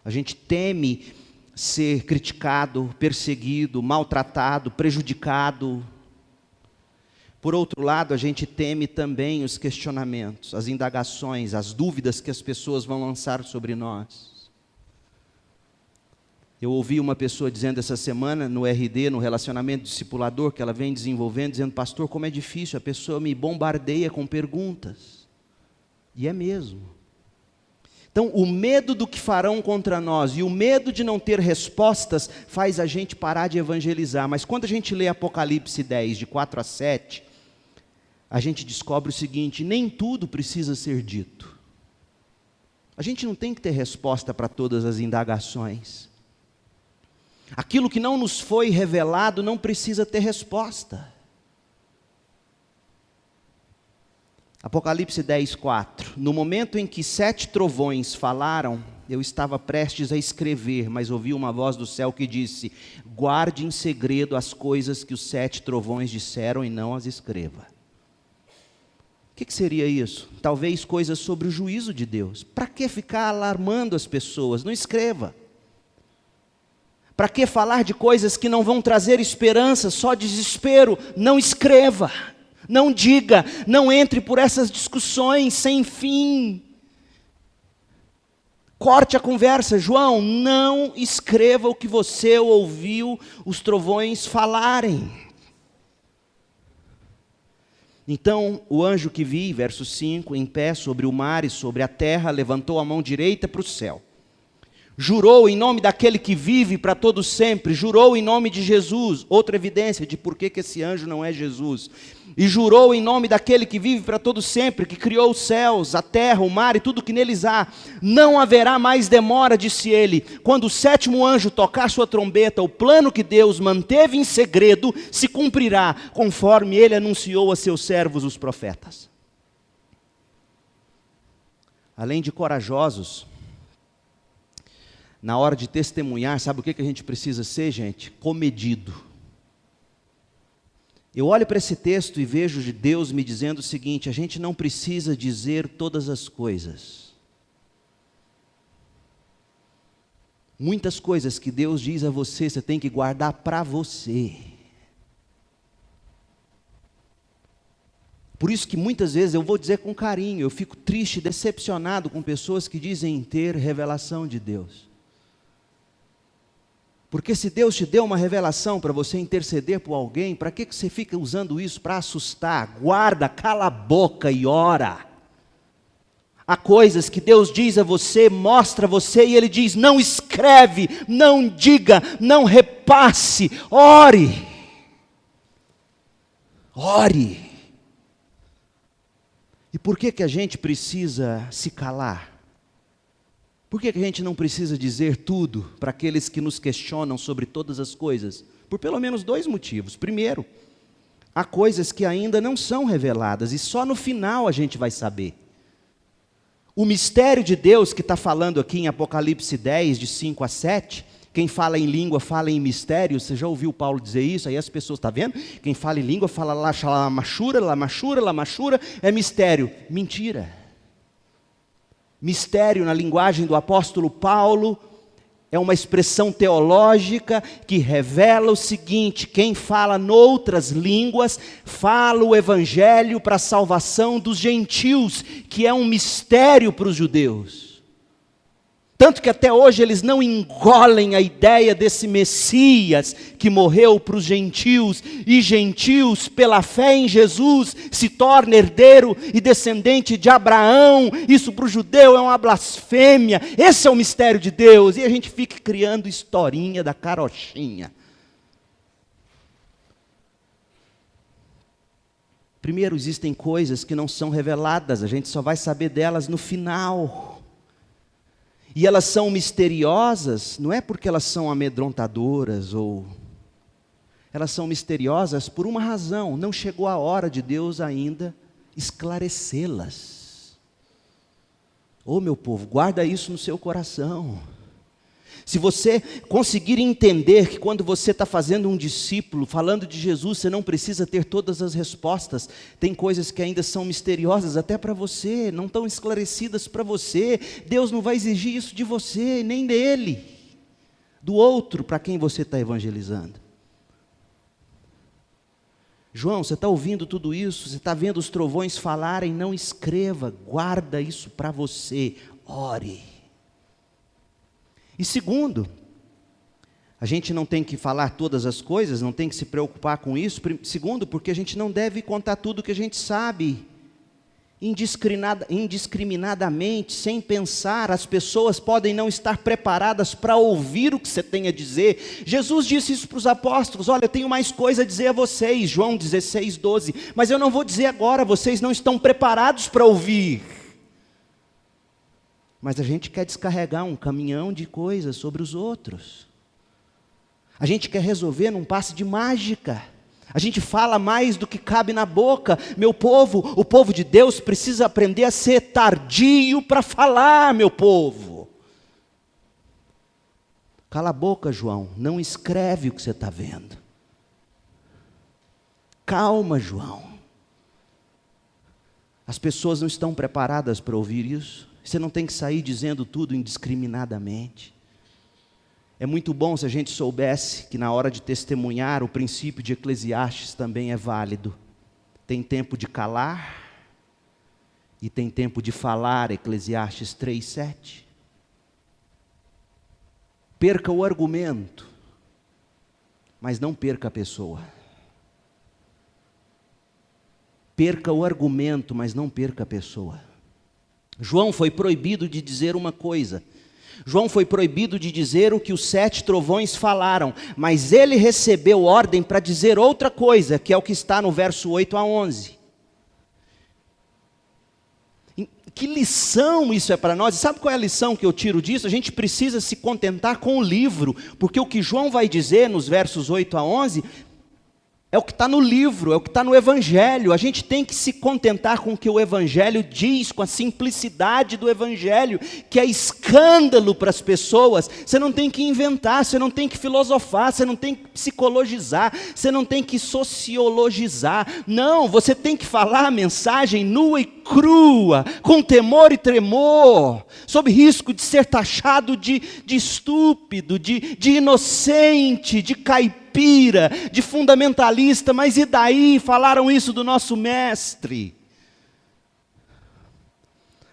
A gente teme ser criticado, perseguido, maltratado, prejudicado. Por outro lado, a gente teme também os questionamentos, as indagações, as dúvidas que as pessoas vão lançar sobre nós. Eu ouvi uma pessoa dizendo essa semana no RD, no relacionamento discipulador, que ela vem desenvolvendo, dizendo: pastor, como é difícil, a pessoa me bombardeia com perguntas. E é mesmo. Então, o medo do que farão contra nós e o medo de não ter respostas faz a gente parar de evangelizar. Mas quando a gente lê Apocalipse 10, de 4 a 7, a gente descobre o seguinte: nem tudo precisa ser dito. A gente não tem que ter resposta para todas as indagações. Aquilo que não nos foi revelado não precisa ter resposta. Apocalipse 10, 4. No momento em que 7 trovões falaram, eu estava prestes a escrever, mas ouvi uma voz do céu que disse: guarde em segredo as coisas que os 7 trovões disseram e não as escreva. O que seria isso? Talvez coisas sobre o juízo de Deus. Para que ficar alarmando as pessoas? Não escreva. Para que falar de coisas que não vão trazer esperança, só desespero? Não escreva. Não diga, não entre por essas discussões sem fim. Corte a conversa. João, não escreva o que você ouviu os trovões falarem. Então o anjo que vi, verso 5, em pé sobre o mar e sobre a terra, levantou a mão direita para o céu. Jurou em nome daquele que vive para todo sempre, jurou em nome de Jesus, outra evidência de por que esse anjo não é Jesus. E jurou em nome daquele que vive para todo sempre, que criou os céus, a terra, o mar e tudo que neles há. Não haverá mais demora, disse ele. Quando o 7º anjo tocar sua trombeta, o plano que Deus manteve em segredo se cumprirá, conforme ele anunciou a seus servos os profetas. Além de corajosos, na hora de testemunhar, sabe o que a gente precisa ser, gente? Comedido. Eu olho para esse texto e vejo de Deus me dizendo o seguinte: a gente não precisa dizer todas as coisas. Muitas coisas que Deus diz a você, você tem que guardar para você. Por isso que muitas vezes, eu vou dizer com carinho, eu fico triste, decepcionado com pessoas que dizem ter revelação de Deus. Porque se Deus te deu uma revelação para você interceder por alguém, para que você fica usando isso para assustar? Guarda, cala a boca e ora. Há coisas que Deus diz a você, mostra a você, e Ele diz: não escreve, não diga, não repasse, ore. Ore. E por que a gente precisa se calar? Por que a gente não precisa dizer tudo para aqueles que nos questionam sobre todas as coisas? Por pelo menos 2 motivos. Primeiro, há coisas que ainda não são reveladas e só no final a gente vai saber. O mistério de Deus que está falando aqui em Apocalipse 10, de 5 a 7, quem fala em língua fala em mistério. Você já ouviu Paulo dizer isso? Aí as pessoas, está vendo? Quem fala em língua fala lamachura, é mistério. Mentira. Mistério, na linguagem do apóstolo Paulo, é uma expressão teológica que revela o seguinte: quem fala noutras línguas, fala o evangelho para a salvação dos gentios, que é um mistério para os judeus. Tanto que até hoje eles não engolem a ideia desse Messias que morreu para os gentios, e gentios, pela fé em Jesus, se torna herdeiro e descendente de Abraão. Isso para o judeu é uma blasfêmia. Esse é o mistério de Deus, e a gente fica criando historinha da carochinha. Primeiro, existem coisas que não são reveladas, a gente só vai saber delas no final. E elas são misteriosas, não é porque elas são amedrontadoras, elas são misteriosas por uma razão: não chegou a hora de Deus ainda esclarecê-las. Ô meu povo, guarda isso no seu coração. Se você conseguir entender que quando você está fazendo um discípulo, falando de Jesus, você não precisa ter todas as respostas. Tem coisas que ainda são misteriosas até para você, não estão esclarecidas para você. Deus não vai exigir isso de você, nem dele, do outro para quem você está evangelizando. João, você está ouvindo tudo isso? Você está vendo os trovões falarem? Não escreva, guarda isso para você, ore. E segundo, a gente não tem que falar todas as coisas, não tem que se preocupar com isso. Segundo, porque a gente não deve contar tudo que a gente sabe. indiscriminadamente, sem pensar. As pessoas podem não estar preparadas para ouvir o que você tem a dizer. Jesus disse isso para os apóstolos: olha, eu tenho mais coisa a dizer a vocês, João 16, 12, mas eu não vou dizer agora, vocês não estão preparados para ouvir. Mas a gente quer descarregar um caminhão de coisas sobre os outros. A gente quer resolver num passe de mágica. A gente fala mais do que cabe na boca. Meu povo, o povo de Deus precisa aprender a ser tardio para falar, meu povo. Cala a boca, João, não escreve o que você está vendo. Calma, João. As pessoas não estão preparadas para ouvir isso. Você não tem que sair dizendo tudo indiscriminadamente. É muito bom se a gente soubesse que na hora de testemunhar, o princípio de Eclesiastes também é válido. Tem tempo de calar e tem tempo de falar, Eclesiastes 3:7. Perca o argumento, mas não perca a pessoa. Perca o argumento, mas não perca a pessoa. João foi proibido de dizer uma coisa. João foi proibido de dizer o que os 7 trovões falaram, mas ele recebeu ordem para dizer outra coisa, que é o que está no verso 8 a 11. Que lição isso é para nós? E sabe qual é a lição que eu tiro disso? A gente precisa se contentar com o livro, porque o que João vai dizer nos versos 8 a 11... é o que está no livro, é o que está no Evangelho. A gente tem que se contentar com o que o Evangelho diz, com a simplicidade do Evangelho, que é escândalo para as pessoas. Você não tem que inventar, você não tem que filosofar, você não tem que psicologizar, você não tem que sociologizar. Não, você tem que falar a mensagem nua e crua, com temor e tremor, sob risco de ser taxado de estúpido, de inocente, de caipira, de fundamentalista. Mas e daí? Falaram isso do nosso mestre.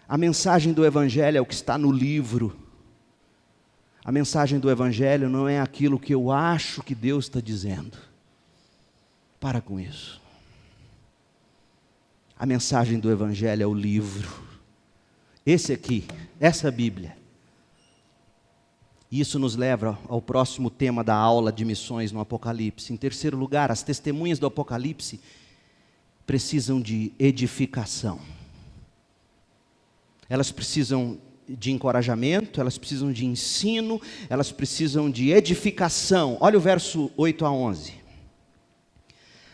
A mensagem do Evangelho é o que está no livro. A mensagem do Evangelho não é aquilo que eu acho que Deus está dizendo. Para com isso. A mensagem do Evangelho é o livro. Esse aqui, essa Bíblia. Isso nos leva ao próximo tema da aula de missões no Apocalipse. Em terceiro lugar, as testemunhas do Apocalipse precisam de edificação. Elas precisam de encorajamento, elas precisam de ensino, elas precisam de edificação. Olha o verso 8 a 11.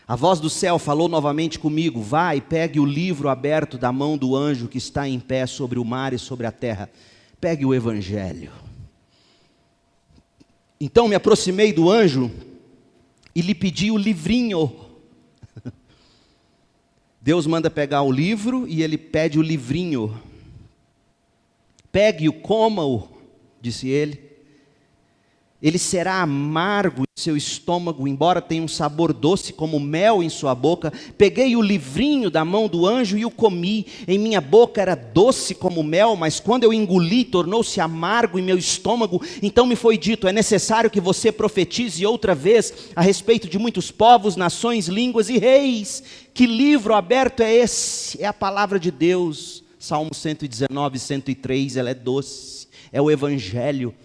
A voz do céu falou novamente comigo: vai, pegue o livro aberto da mão do anjo que está em pé sobre o mar e sobre a terra. Pegue o Evangelho. Então me aproximei do anjo e lhe pedi o livrinho. Deus manda pegar o livro e ele pede o livrinho. Pegue-o, coma-o, disse ele. Ele será amargo em seu estômago, embora tenha um sabor doce como mel em sua boca. Peguei o livrinho da mão do anjo e o comi. Em minha boca era doce como mel, mas quando eu engoli, tornou-se amargo em meu estômago. Então me foi dito: é necessário que você profetize outra vez a respeito de muitos povos, nações, línguas e reis. Que livro aberto é esse? É a palavra de Deus. Salmo 119, 103, ela é doce. É o Evangelho,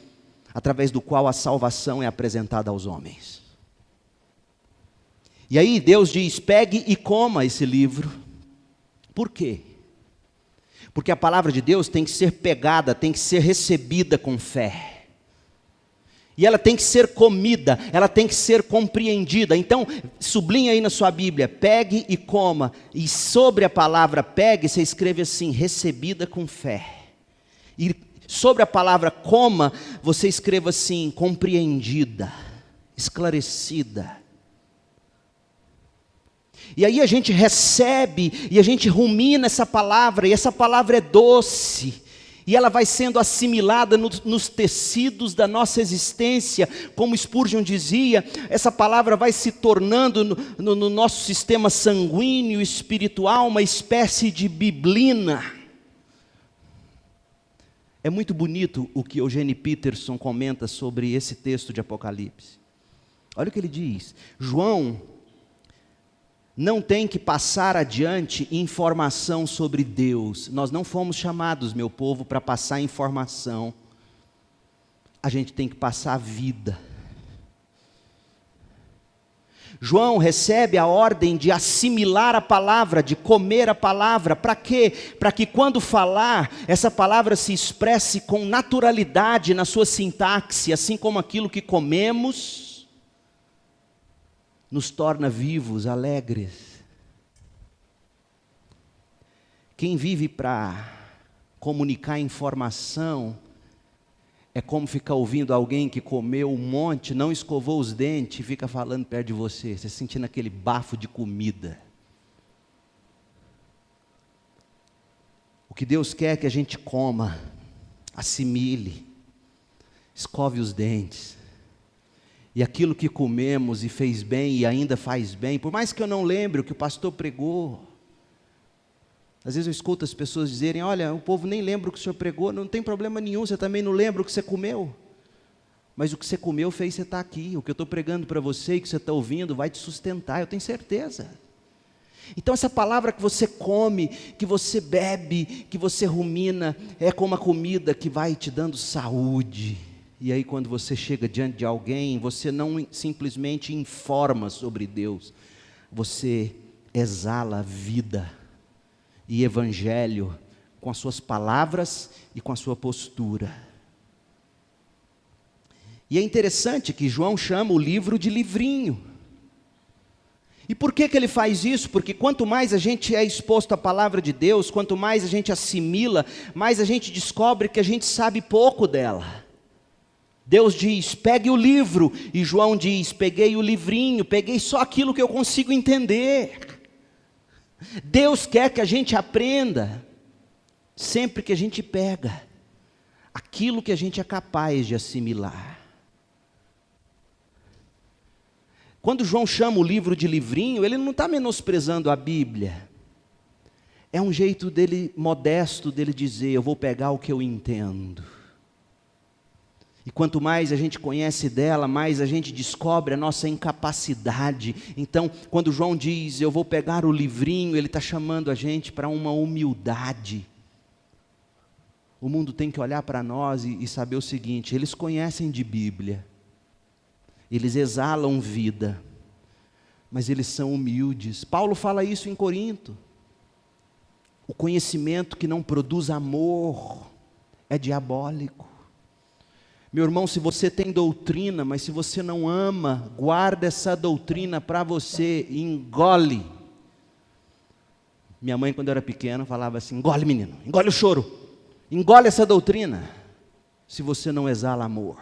através do qual a salvação é apresentada aos homens. E aí Deus diz: pegue e coma esse livro. Por quê? Porque a palavra de Deus tem que ser pegada, tem que ser recebida com fé. E ela tem que ser comida, ela tem que ser compreendida. Então, sublinha aí na sua Bíblia: pegue e coma. E sobre a palavra pegue, você escreve assim: recebida com fé. E sobre a palavra coma, você escreva assim: compreendida, esclarecida. E aí a gente recebe, e a gente rumina essa palavra, e essa palavra é doce. E ela vai sendo assimilada nos tecidos da nossa existência. Como Spurgeon dizia, essa palavra vai se tornando no nosso sistema sanguíneo, espiritual, uma espécie de biblina. É muito bonito o que Eugene Peterson comenta sobre esse texto de Apocalipse. Olha o que ele diz: João não tem que passar adiante informação sobre Deus. Nós não fomos chamados, meu povo, para passar informação. A gente tem que passar a vida. João recebe a ordem de assimilar a palavra, de comer a palavra. Para quê? Para que quando falar, essa palavra se expresse com naturalidade na sua sintaxe, assim como aquilo que comemos nos torna vivos, alegres. Quem vive para comunicar informação é como ficar ouvindo alguém que comeu um monte, não escovou os dentes e fica falando perto de você sentindo aquele bafo de comida. O que Deus quer é que a gente coma, assimile, escove os dentes. E aquilo que comemos e fez bem e ainda faz bem, por mais que eu não lembre o que o pastor pregou, às vezes eu escuto as pessoas dizerem, olha, o povo nem lembra o que o senhor pregou, não tem problema nenhum, você também não lembra o que você comeu. Mas o que você comeu fez você estar aqui, o que eu estou pregando para você e que você está ouvindo vai te sustentar, eu tenho certeza. Então essa palavra que você come, que você bebe, que você rumina, é como a comida que vai te dando saúde. E aí quando você chega diante de alguém, você não simplesmente informa sobre Deus, você exala vida e evangelho com as suas palavras e com a sua postura. E é interessante que João chama o livro de livrinho. E por que ele faz isso? Porque quanto mais a gente é exposto à palavra de Deus, quanto mais a gente assimila, mais a gente descobre que a gente sabe pouco dela. Deus diz, pegue o livro, e João diz, peguei o livrinho, peguei só aquilo que eu consigo entender. Deus quer que a gente aprenda, sempre que a gente pega aquilo que a gente é capaz de assimilar. Quando João chama o livro de livrinho, ele não está menosprezando a Bíblia. É um jeito dele, modesto, dele dizer, eu vou pegar o que eu entendo. E quanto mais a gente conhece dela, mais a gente descobre a nossa incapacidade. Então, quando João diz, eu vou pegar o livrinho, ele está chamando a gente para uma humildade. O mundo tem que olhar para nós e saber o seguinte, eles conhecem de Bíblia, eles exalam vida, mas eles são humildes. Paulo fala isso em Corinto. O conhecimento que não produz amor é diabólico. Meu irmão, se você tem doutrina, mas se você não ama, guarda essa doutrina para você, engole. Minha mãe, quando eu era pequeno, falava assim, engole menino, engole o choro, engole essa doutrina, se você não exala amor.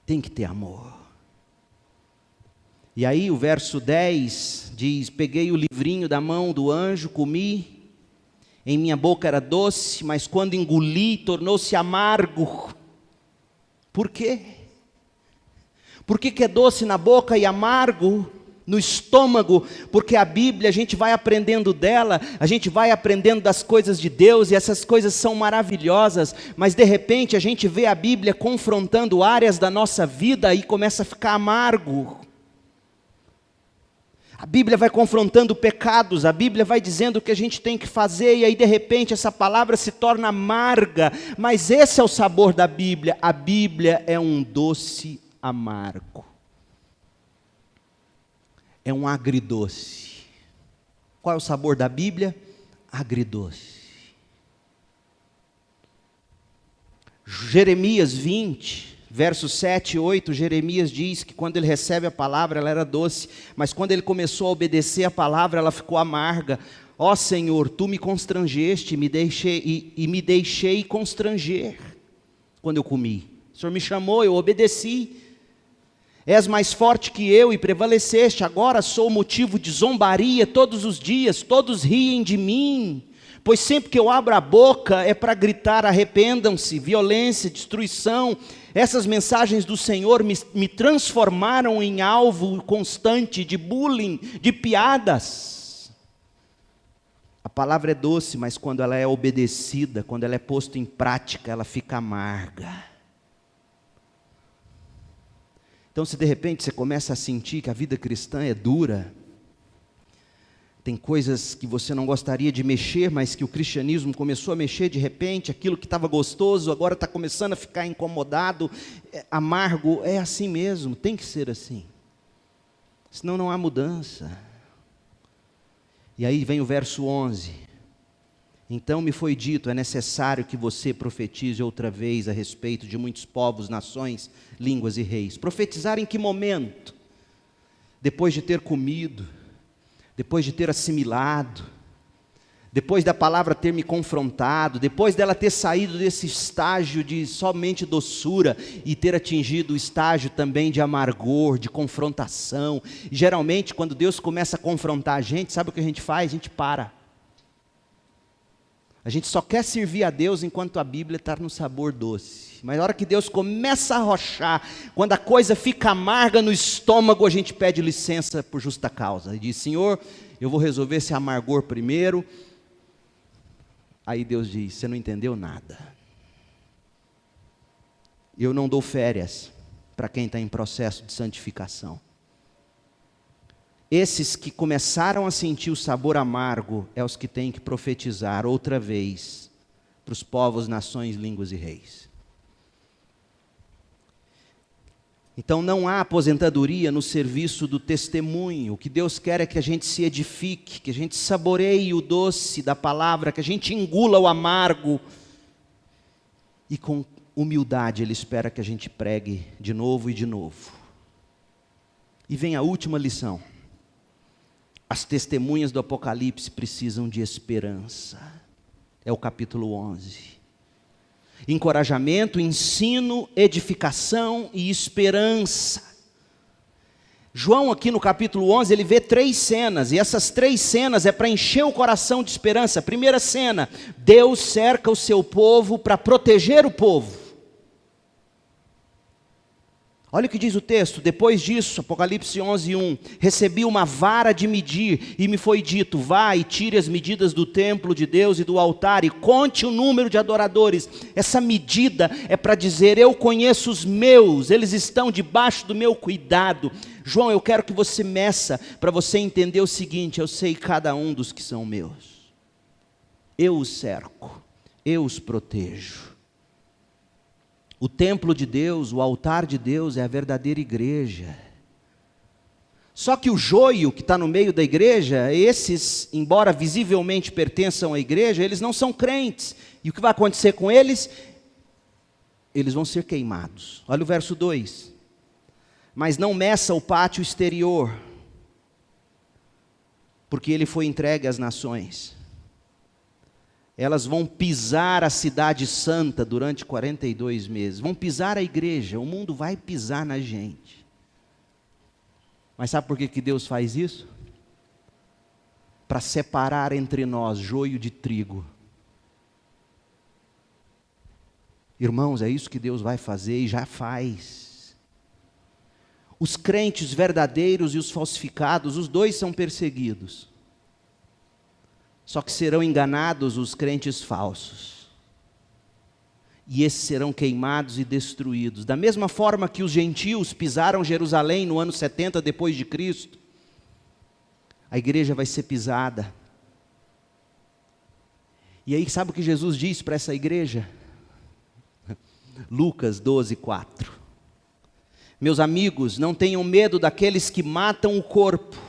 Tem que ter amor. E aí o verso 10 diz, peguei o livrinho da mão do anjo, comi, em minha boca era doce, mas quando engoli, tornou-se amargo. Por quê? Por que é doce na boca e amargo no estômago? Porque a Bíblia, a gente vai aprendendo dela, a gente vai aprendendo das coisas de Deus, e essas coisas são maravilhosas, mas de repente a gente vê a Bíblia confrontando áreas da nossa vida e começa a ficar amargo. A Bíblia vai confrontando pecados, a Bíblia vai dizendo o que a gente tem que fazer, e aí de repente essa palavra se torna amarga, mas esse é o sabor da Bíblia. A Bíblia é um doce amargo, é um agridoce. Qual é o sabor da Bíblia? Agridoce. Jeremias 20, versos 7 e 8, Jeremias diz que quando ele recebe a palavra, ela era doce, mas quando ele começou a obedecer a palavra, ela ficou amarga. Ó Senhor, tu me constrangeste me deixei constranger quando eu comi. O Senhor me chamou, eu obedeci. És mais forte que eu e prevaleceste, agora sou motivo de zombaria todos os dias, todos riem de mim. Pois sempre que eu abro a boca é para gritar arrependam-se, violência, destruição. Essas mensagens do Senhor me transformaram em alvo constante de bullying, de piadas. A palavra é doce, mas quando ela é obedecida, quando ela é posta em prática, ela fica amarga. Então se de repente você começa a sentir que a vida cristã é dura, Tem coisas que você não gostaria de mexer, mas que o cristianismo começou a mexer de repente. Aquilo que estava gostoso agora está começando a ficar incomodado, amargo. É assim mesmo, tem que ser assim. Senão não há mudança. E aí vem o verso 11. Então me foi dito, é necessário que você profetize outra vez a respeito de muitos povos, nações, línguas e reis. Profetizar em que momento? Depois de ter comido, depois de ter assimilado, depois da palavra ter me confrontado, depois dela ter saído desse estágio de somente doçura e ter atingido o estágio também de amargor, de confrontação. E geralmente quando Deus começa a confrontar a gente, sabe o que a gente faz? A gente para. A gente só quer servir a Deus enquanto a Bíblia está no sabor doce. Mas na hora que Deus começa a arrochar, quando a coisa fica amarga no estômago, a gente pede licença por justa causa. E diz, Senhor, eu vou resolver esse amargor primeiro. Aí Deus diz, você não entendeu nada. Eu não dou férias para quem está em processo de santificação. Esses que começaram a sentir o sabor amargo, é os que têm que profetizar outra vez para os povos, nações, línguas e reis. Então não há aposentadoria no serviço do testemunho. O que Deus quer é que a gente se edifique, que a gente saboreie o doce da palavra, que a gente engula o amargo. E com humildade Ele espera que a gente pregue de novo e de novo. E vem a última lição. As testemunhas do Apocalipse precisam de esperança. É o capítulo 11. Encorajamento, ensino, edificação e esperança. João aqui no capítulo 11, ele vê 3 cenas. E essas 3 cenas é para encher o coração de esperança. Primeira cena, Deus cerca o seu povo para proteger o povo. Olha o que diz o texto, depois disso, Apocalipse 11:1, recebi uma vara de medir, e me foi dito, vá e tire as medidas do templo de Deus e do altar, e conte o número de adoradores. Essa medida é para dizer, eu conheço os meus, eles estão debaixo do meu cuidado. João, eu quero que você meça, para você entender o seguinte, eu sei cada um dos que são meus. Eu os cerco, eu os protejo. O templo de Deus, o altar de Deus é a verdadeira igreja. Só que o joio que está no meio da igreja, esses, embora visivelmente pertençam à igreja, eles não são crentes. E o que vai acontecer com eles? Eles vão ser queimados. Olha o verso 2. Mas não meça o pátio exterior, porque ele foi entregue às nações. Elas vão pisar a cidade santa durante 42 meses. Vão pisar a igreja. O mundo vai pisar na gente. Mas sabe por que Deus faz isso? Para separar entre nós joio de trigo. Irmãos, é isso que Deus vai fazer e já faz. Os crentes verdadeiros e os falsificados, os dois são perseguidos. Só que serão enganados os crentes falsos. E esses serão queimados e destruídos. Da mesma forma que os gentios pisaram Jerusalém no ano 70 depois de Cristo, a igreja vai ser pisada. E aí sabe o que Jesus diz para essa igreja? Lucas 12:4. Meus amigos, não tenham medo daqueles que matam o corpo.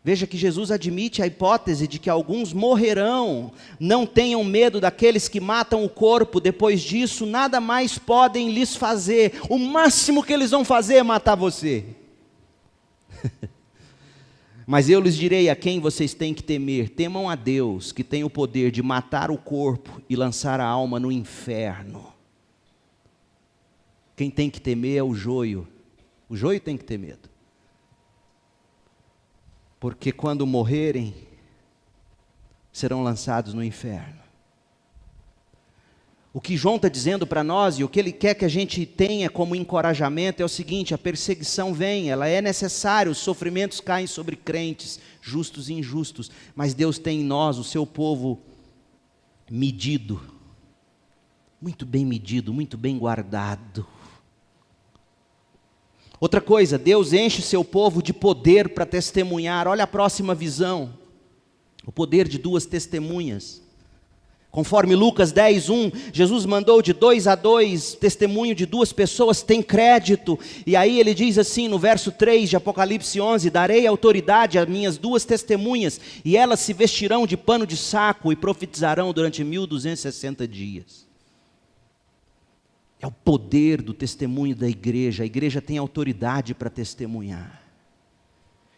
Veja que Jesus admite a hipótese de que alguns morrerão. Não tenham medo daqueles que matam o corpo. Depois disso, nada mais podem lhes fazer. O máximo que eles vão fazer é matar você. Mas eu lhes direi a quem vocês têm que temer. Temam a Deus, que tem o poder de matar o corpo e lançar a alma no inferno. Quem tem que temer é o joio. O joio tem que ter medo. Porque quando morrerem, serão lançados no inferno. O que João está dizendo para nós, e o que ele quer que a gente tenha como encorajamento, é o seguinte, a perseguição vem, ela é necessária, os sofrimentos caem sobre crentes, justos e injustos, mas Deus tem em nós, o seu povo, medido, muito bem guardado. Outra coisa, Deus enche o seu povo de poder para testemunhar. Olha a próxima visão. O poder de 2 testemunhas. Conforme Lucas 10:1, Jesus mandou de 2 a 2, testemunho de 2 pessoas tem crédito. E aí ele diz assim no verso 3 de Apocalipse 11, darei autoridade às minhas 2 testemunhas, e elas se vestirão de pano de saco e profetizarão durante 1260 dias. É o poder do testemunho da igreja. A igreja tem autoridade para testemunhar.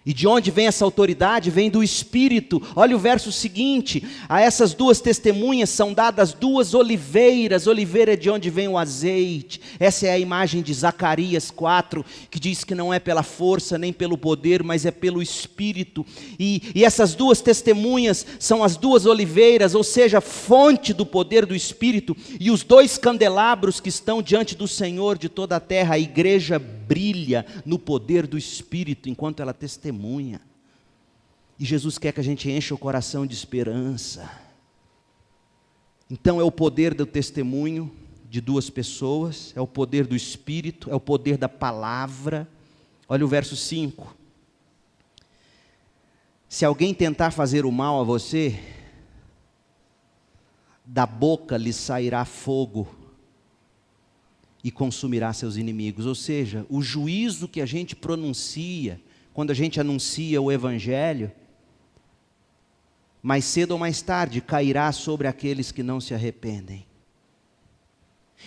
E de onde vem essa autoridade? Vem do Espírito. Olha o verso seguinte: a essas 2 testemunhas são dadas 2 oliveiras. Oliveira é de onde vem o azeite. Essa é a imagem de Zacarias 4, que diz que não é pela força nem pelo poder, mas é pelo Espírito. E essas 2 testemunhas são as 2 oliveiras, ou seja, fonte do poder do Espírito. E os 2 candelabros que estão diante do Senhor de toda a terra. A igreja brilha no poder do Espírito enquanto ela testemunha. E Jesus quer que a gente encha o coração de esperança. Então é o poder do testemunho de 2 pessoas, é o poder do Espírito, é o poder da palavra. Olha o verso 5. Se alguém tentar fazer o mal a você, da boca lhe sairá fogo e consumirá seus inimigos. Ou seja, o juízo que a gente pronuncia quando a gente anuncia o Evangelho, mais cedo ou mais tarde cairá sobre aqueles que não se arrependem.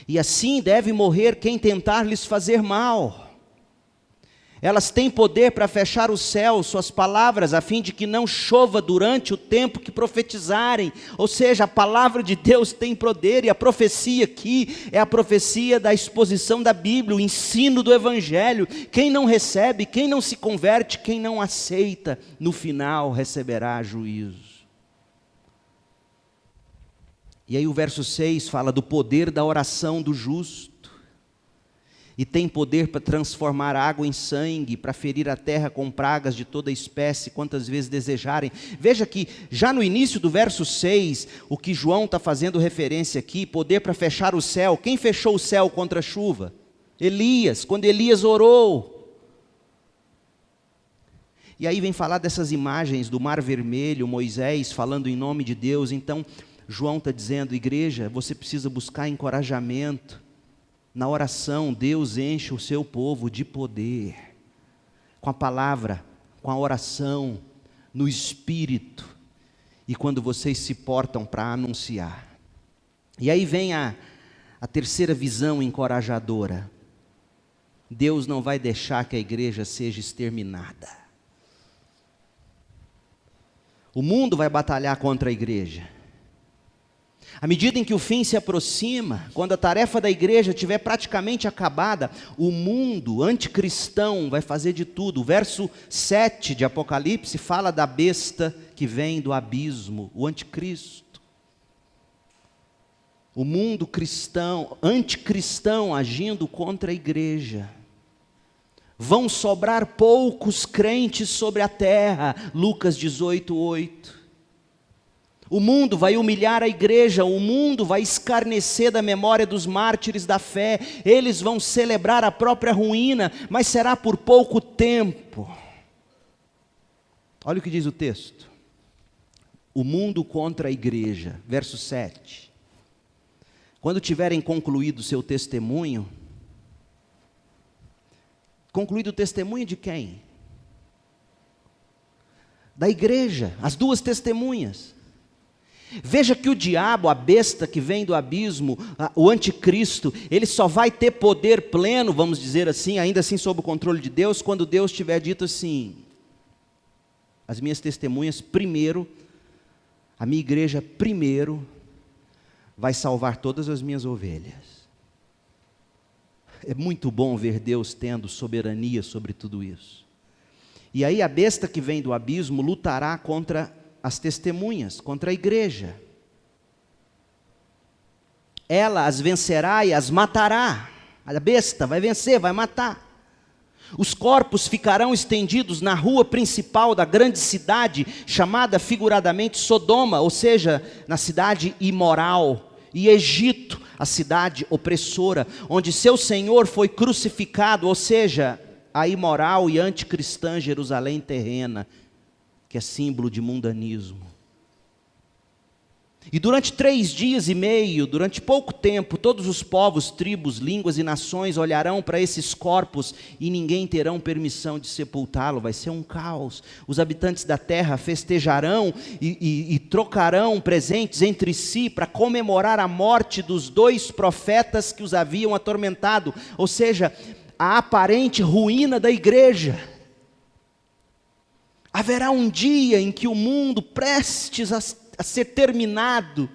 E assim deve morrer quem tentar lhes fazer mal. Elas têm poder para fechar o céu, suas palavras, a fim de que não chova durante o tempo que profetizarem. Ou seja, a palavra de Deus tem poder, e a profecia aqui é a profecia da exposição da Bíblia, o ensino do Evangelho. Quem não recebe, quem não se converte, quem não aceita, no final receberá juízo. E aí o verso 6 fala do poder da oração do justo. E tem poder para transformar água em sangue, para ferir a terra com pragas de toda espécie, quantas vezes desejarem. Veja que já no início do verso 6, o que João está fazendo referência aqui, poder para fechar o céu. Quem fechou o céu contra a chuva? Elias, quando Elias orou. E aí vem falar dessas imagens do Mar Vermelho, Moisés falando em nome de Deus. Então João está dizendo, igreja, você precisa buscar encorajamento. Na oração, Deus enche o seu povo de poder, com a palavra, com a oração, no Espírito, e quando vocês se portam para anunciar. E aí vem a terceira visão encorajadora. Deus não vai deixar que a igreja seja exterminada. O mundo vai batalhar contra a igreja. À medida em que o fim se aproxima, quando a tarefa da igreja estiver praticamente acabada, o mundo anticristão vai fazer de tudo. O verso 7 de Apocalipse fala da besta que vem do abismo, o anticristo. O mundo cristão, anticristão agindo contra a igreja. Vão sobrar poucos crentes sobre a terra, Lucas 18:8. O mundo vai humilhar a igreja, o mundo vai escarnecer da memória dos mártires da fé, eles vão celebrar a própria ruína, mas será por pouco tempo. Olha o que diz o texto. O mundo contra a igreja, verso 7. Quando tiverem concluído o seu testemunho, concluído o testemunho de quem? Da igreja, as 2 testemunhas. Veja que o diabo, a besta que vem do abismo, o anticristo, ele só vai ter poder pleno, vamos dizer assim, ainda assim sob o controle de Deus, quando Deus tiver dito assim, as minhas testemunhas primeiro, a minha igreja primeiro, vai salvar todas as minhas ovelhas. É muito bom ver Deus tendo soberania sobre tudo isso. E aí a besta que vem do abismo lutará contra as testemunhas, contra a igreja. Ela as vencerá e as matará. A besta vai vencer, vai matar. Os corpos ficarão estendidos na rua principal da grande cidade, chamada figuradamente Sodoma, ou seja, na cidade imoral, e Egito, a cidade opressora, onde seu Senhor foi crucificado, ou seja, a imoral e anticristã Jerusalém terrena, que é símbolo de mundanismo. E durante 3 dias e meio, durante pouco tempo, todos os povos, tribos, línguas e nações olharão para esses corpos e ninguém terão permissão de sepultá-lo. Vai ser um caos. Os habitantes da terra festejarão e trocarão presentes entre si para comemorar a morte dos 2 profetas que os haviam atormentado. Ou seja, a aparente ruína da igreja. Haverá um dia em que o mundo, prestes a ser terminado,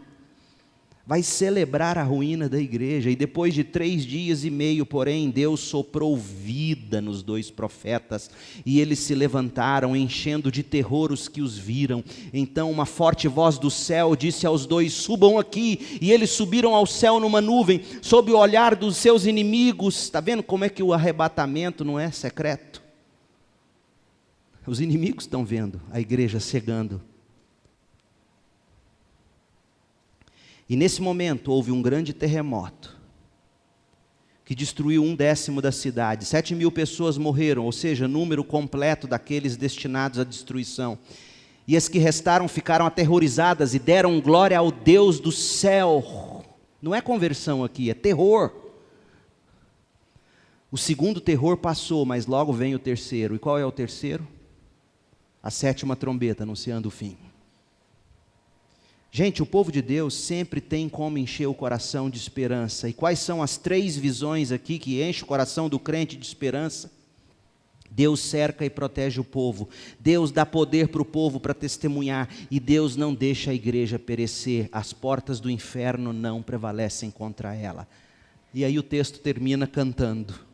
vai celebrar a ruína da igreja. E depois de 3 dias e meio, porém, Deus soprou vida nos 2 profetas, e eles se levantaram, enchendo de terror os que os viram. Então uma forte voz do céu disse aos 2: subam aqui. E eles subiram ao céu numa nuvem, sob o olhar dos seus inimigos. Está vendo como é que o arrebatamento não é secreto? Os inimigos estão vendo a igreja cegando. E nesse momento houve um grande terremoto, que destruiu 1/10 da cidade. 7.000 pessoas morreram, ou seja, número completo daqueles destinados à destruição. E as que restaram ficaram aterrorizadas e deram glória ao Deus do céu. Não é conversão aqui, é terror. O segundo terror passou, mas logo vem o terceiro. E qual é o terceiro? A 7ª trombeta anunciando o fim. Gente, o povo de Deus sempre tem como encher o coração de esperança. E quais são as 3 visões aqui que enchem o coração do crente de esperança? Deus cerca e protege o povo. Deus dá poder para o povo para testemunhar. E Deus não deixa a igreja perecer. As portas do inferno não prevalecem contra ela. E aí o texto termina cantando.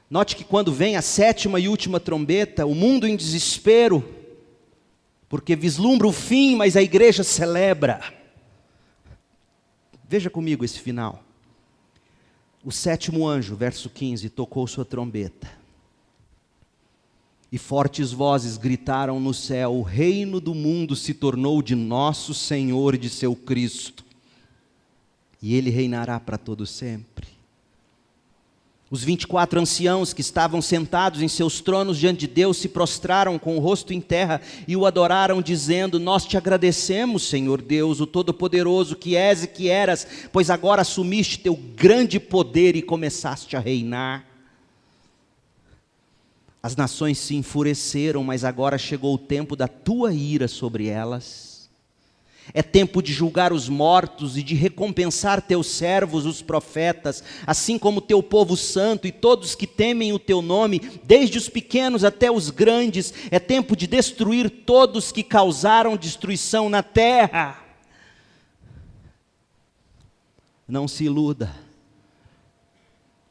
Note que quando vem a 7ª e última trombeta, o mundo em desespero, porque vislumbra o fim, mas a igreja celebra. Veja comigo esse final. O 7º anjo, verso 15, tocou sua trombeta. E fortes vozes gritaram no céu: o reino do mundo se tornou de nosso Senhor e de seu Cristo, e Ele reinará para todo sempre. Os 24 anciãos que estavam sentados em seus tronos diante de Deus se prostraram com o rosto em terra e o adoraram, dizendo: nós te agradecemos, Senhor Deus, o Todo-Poderoso, que és e que eras, pois agora assumiste teu grande poder e começaste a reinar. As nações se enfureceram, mas agora chegou o tempo da tua ira sobre elas. É tempo de julgar os mortos e de recompensar teus servos, os profetas, assim como teu povo santo e todos que temem o teu nome, desde os pequenos até os grandes. É tempo de destruir todos que causaram destruição na terra. Não se iluda,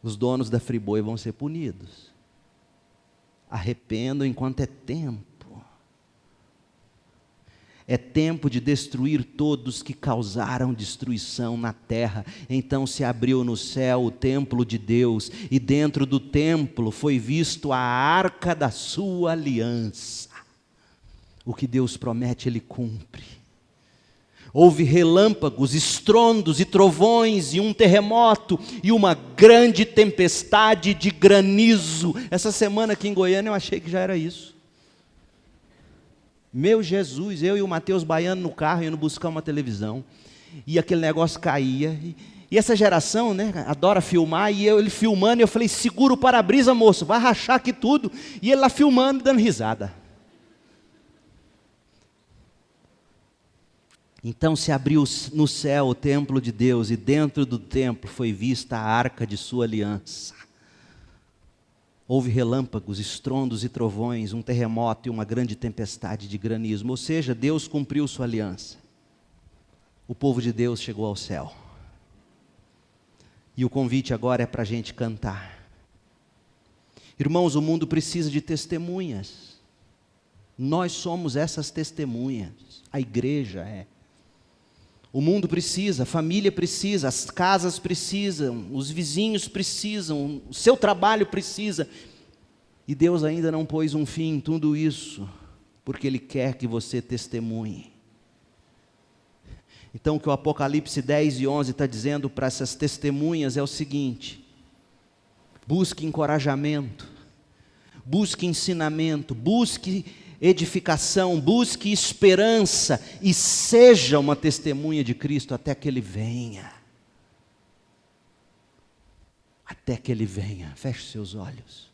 os donos da Friboi vão ser punidos. Arrependam enquanto é tempo. É tempo de destruir todos que causaram destruição na terra. Então se abriu no céu o templo de Deus, e dentro do templo foi visto a arca da sua aliança. O que Deus promete, Ele cumpre. Houve relâmpagos, estrondos e trovões, e um terremoto, e uma grande tempestade de granizo. Essa semana aqui em Goiânia eu achei que já era isso. Meu Jesus, eu e o Mateus Baiano no carro, indo buscar uma televisão, e aquele negócio caía, e essa geração, né, adora filmar, e ele filmando, e eu falei: segura o para-brisa, moço, vai rachar aqui tudo, e ele lá filmando, dando risada. Então se abriu no céu o templo de Deus, e dentro do templo foi vista a arca de sua aliança. Houve relâmpagos, estrondos e trovões, um terremoto e uma grande tempestade de granizo. Ou seja, Deus cumpriu sua aliança. O povo de Deus chegou ao céu. E o convite agora é para a gente cantar. Irmãos, o mundo precisa de testemunhas. Nós somos essas testemunhas. A igreja é. O mundo precisa, a família precisa, as casas precisam, os vizinhos precisam, o seu trabalho precisa. E Deus ainda não pôs um fim em tudo isso, porque Ele quer que você testemunhe. Então o que o Apocalipse 10 e 11 está dizendo para essas testemunhas é o seguinte: Busque encorajamento, busque ensinamento, busque edificação, busque esperança e seja uma testemunha de Cristo até que Ele venha. Até que Ele venha. Feche seus olhos.